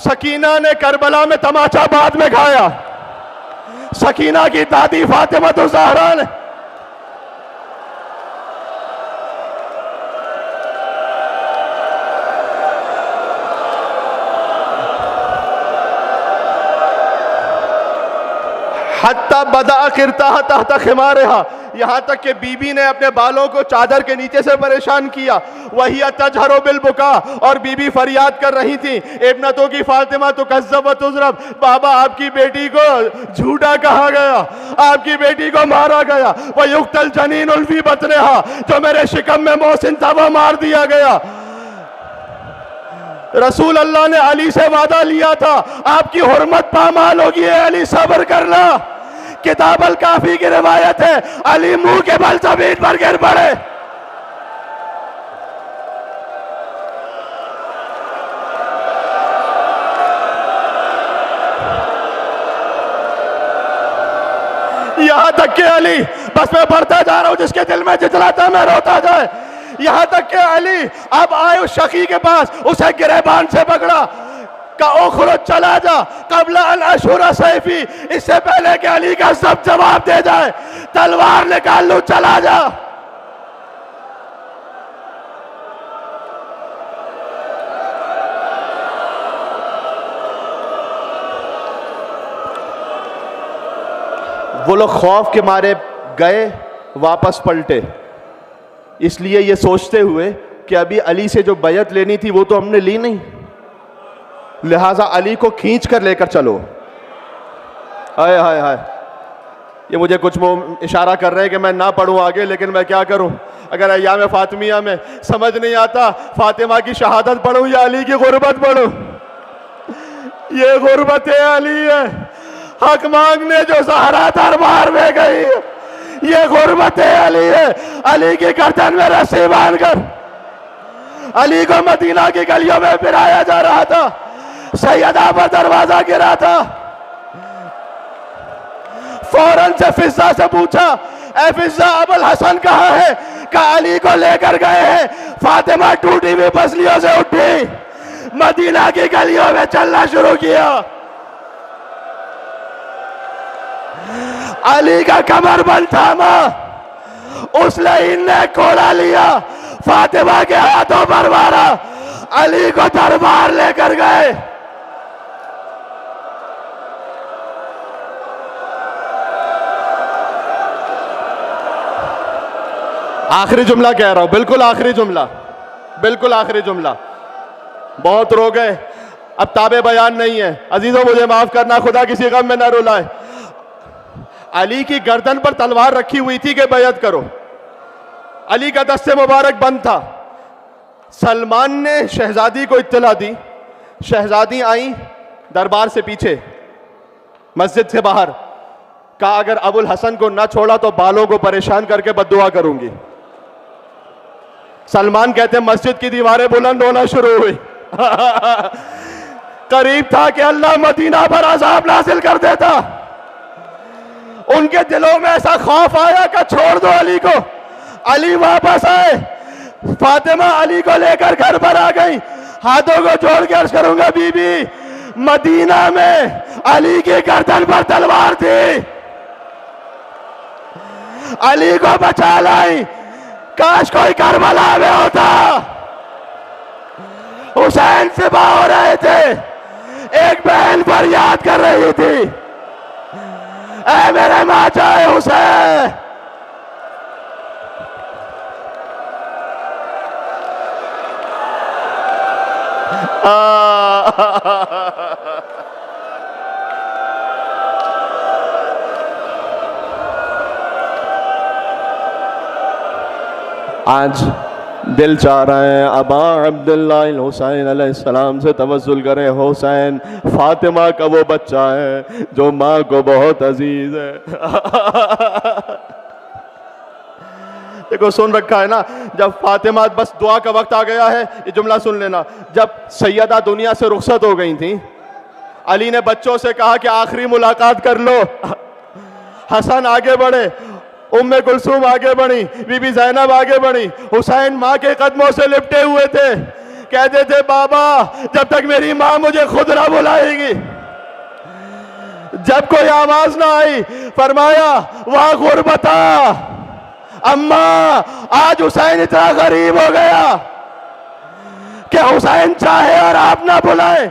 سکینہ نے کربلا میں تماچا بعد میں کھایا، سکینہ کی دادی فاطمہ الزہرا نے حتی بدأ قرطہا تحت خمارہا، یہاں تک کہ بی بی نے اپنے بالوں کو چادر کے نیچے سے پریشان کیا۔ وہی تجہر بالبکا، اور بی بی فریاد کر رہی تھی، ابنتوں کی فاطمہ تکذب و تضرب، بابا آپ کی بیٹی کو جھوٹا کہا گیا، آپ کی بیٹی کو مارا گیا۔ وَيُقْتَلْ جَنِينٌ فِي بَطْنِهَا، جو میرے شکم میں محسن تھا وہ مار دیا گیا۔ رسول اللہ نے علی سے وعدہ لیا تھا آپ کی حرمت پامال ہوگی ہے علی صبر کرنا. کتاب الکافی کی روایت ہے علی منہ کے بل زمین پر گر پڑے. یہاں تک کہ علی، بس میں بڑھتا جا رہا ہوں، جس کے دل میں جتلاتا میں روتا جائے. یہاں تک کہ علی اب آئے اس شقی کے پاس، اسے گریبان سے پکڑا، کہا اخرج چلا جا قبل ان اشور سیفی، اس سے پہلے کہ علی کا سب جواب دے جائے تلوار نکال لوں، چلا جا. وہ لوگ خوف کے مارے گئے، واپس پلٹے، اس لیے یہ سوچتے ہوئے کہ ابھی علی سے جو بیعت لینی تھی وہ تو ہم نے لی نہیں، لہٰذا علی کو کھینچ کر لے کر چلو. ہائے ہائے ہائے، یہ مجھے کچھ اشارہ کر رہے ہیں کہ میں نہ پڑھوں آگے، لیکن میں کیا کروں. اگر ایام فاطمیہ میں سمجھ نہیں آتا فاطمہ کی شہادت پڑھوں یا علی کی غربت پڑھوں. یہ غربت علی ہے، حق مانگنے جو زہرا دربار میں گئی، یہ غربت علی ہے. علی کی گردن میں رسی باندھ کر علی کو مدینہ کی گلیوں میں پھرایا جا رہا تھا. سیدہ پر دروازہ گرا تھا، فوراً سے فضہ سے پوچھا اے فضہ ابو الحسن کہاں ہے؟ کہا علی کو لے کر گئے ہیں. فاطمہ ٹوٹی ہوئی پسلیوں سے اٹھی، مدینہ کی گلیوں میں چلنا شروع کیا. علی کا کمر بند تھاما، اس لعین نے کوڑا لیا، فاطمہ کے ہاتھوں پر مارا، علی کو دربار لے کر گئے. آخری جملہ کہہ رہا ہوں، بالکل آخری جملہ، بالکل آخری جملہ. بہت رو گئے، اب تابع بیان نہیں ہے. عزیزوں مجھے معاف کرنا، خدا کسی غم میں نہ رلائے. علی کی گردن پر تلوار رکھی ہوئی تھی کہ بیعت کرو. علی کا دست مبارک بند تھا. سلمان نے شہزادی کو اطلاع دی، شہزادی آئیں دربار سے پیچھے مسجد سے باہر، کہا اگر ابو الحسن کو نہ چھوڑا تو بالوں کو پریشان کر کے بد دعا کروں گی. سلمان کہتے ہیں مسجد کی دیواریں بلند ہونا شروع ہوئی. قریب تھا کہ اللہ مدینہ پر عذاب نازل کر دیتا. ان کے دلوں میں ایسا خوف آیا کہ چھوڑ دو علی کو. علی واپس آئے، فاطمہ علی کو لے کر گھر پر آ گئی. ہاتھوں کو جوڑ کے عرض کروں گا بی بی، مدینہ میں علی کی گردن پر تلوار تھی، علی کو بچا لائی. کاش کوئی کربلا میں ہوتا. حسین سپاہ ہو رہے تھے، ایک بہن پر یاد کر رہی تھی، اے میرے ماں چاہے حسین. آج دل چاہ رہے ہیں ابا عبداللہ الحسین علیہ السلام سے توسل کریں. حسین فاطمہ کا وہ بچہ ہے جو ماں کو بہت عزیز ہے. دیکھو سن رکھا ہے نا، جب فاطمہ بس دعا کا وقت آ گیا ہے، یہ جملہ سن لینا. جب سیدہ دنیا سے رخصت ہو گئی تھیں، علی نے بچوں سے کہا کہ آخری ملاقات کر لو. حسن آگے بڑھے، ام کلثوم آگے بڑھی، بی بی زینب آگے بڑھی. حسین ماں کے قدموں سے لپٹے ہوئے تھے، کہتے تھے بابا جب تک میری ماں مجھے خود نہ بلائے گی. جب کوئی آواز نہ آئی فرمایا وہاں غربتا اماں. آج حسین اتنا غریب ہو گیا کہ حسین چاہے اور آپ نہ بلائیں.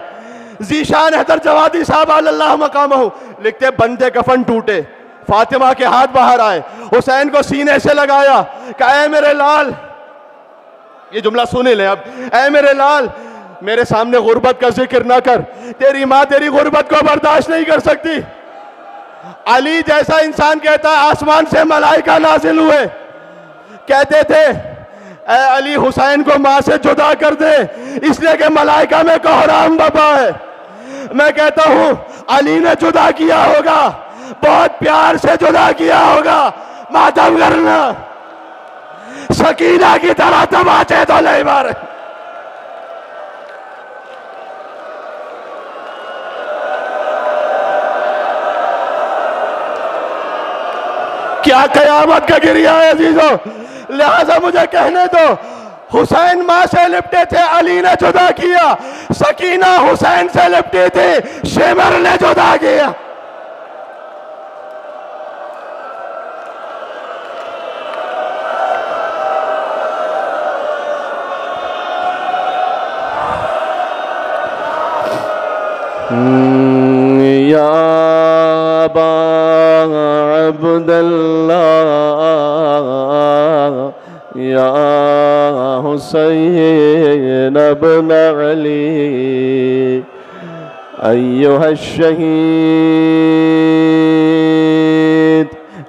ذیشان حیدر جوادی صاحب اللہ مقامہ لکھتے بندے کفن ٹوٹے، فاطمہ کے ہاتھ باہر آئے، حسین کو سینے سے لگایا، کہا اے میرے لال، یہ جملہ سنے لیں اب، اے میرے لال میرے سامنے غربت کا ذکر نہ کر، تیری ماں تیری غربت کو برداشت نہیں کر سکتی. علی جیسا انسان کہتا ہے آسمان سے ملائکہ نازل ہوئے، کہتے تھے اے علی حسین کو ماں سے جدا کر دے، اس لیے کہ ملائکہ میں کوہرام بابا ہے۔ میں کہتا ہوں علی نے جدا کیا ہوگا، بہت پیار سے جدا کیا ہوگا، ماتم کرنا سکینہ کی طرح تماچے تو نہیں مارے۔ کیا قیامت کا گریہ ہے عزیزو۔ لہذا مجھے کہنے دو، حسین ماں سے لپٹے تھے، علی نے جدا کیا، سکینہ حسین سے لپٹی تھی، شمر نے جدا کیا۔ یا ابا عبداللہ یا حسین ابن علی ایہا الشہید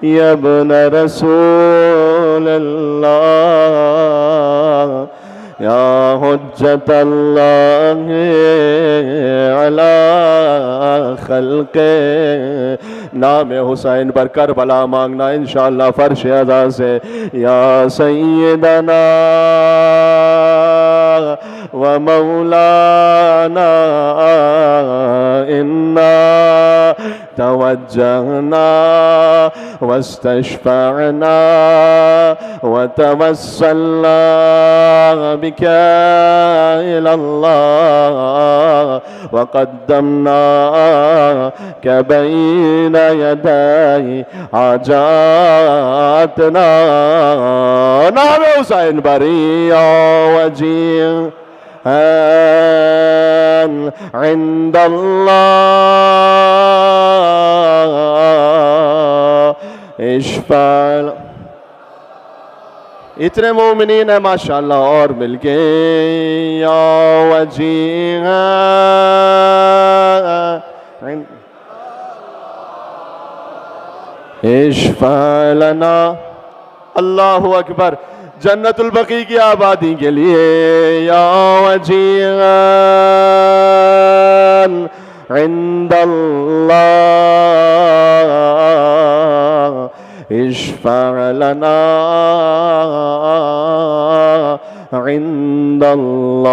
یا ابن رسول اللہ یا حجت اللہ علی خلق۔ نام حسین پر کربلا مانگنا انشاءاللہ فرش عزا سے۔ یا سیدنا و مولانا انا توجہنا واستشفعنا وتوسلنا بك إلى الله وقدمناك بين يدي حاجاتنا۔ نام حسین بری وجیہ عند اللہ اشفع۔ اتنے مومنین ہیں ماشاءاللہ، اور مل کے یا وجیہ اشفع لنا۔ اللہ اکبر، جنت البقیع کی آبادی کے لیے یا وجیہ عند اللہ اشفع لنا عند اللہ۔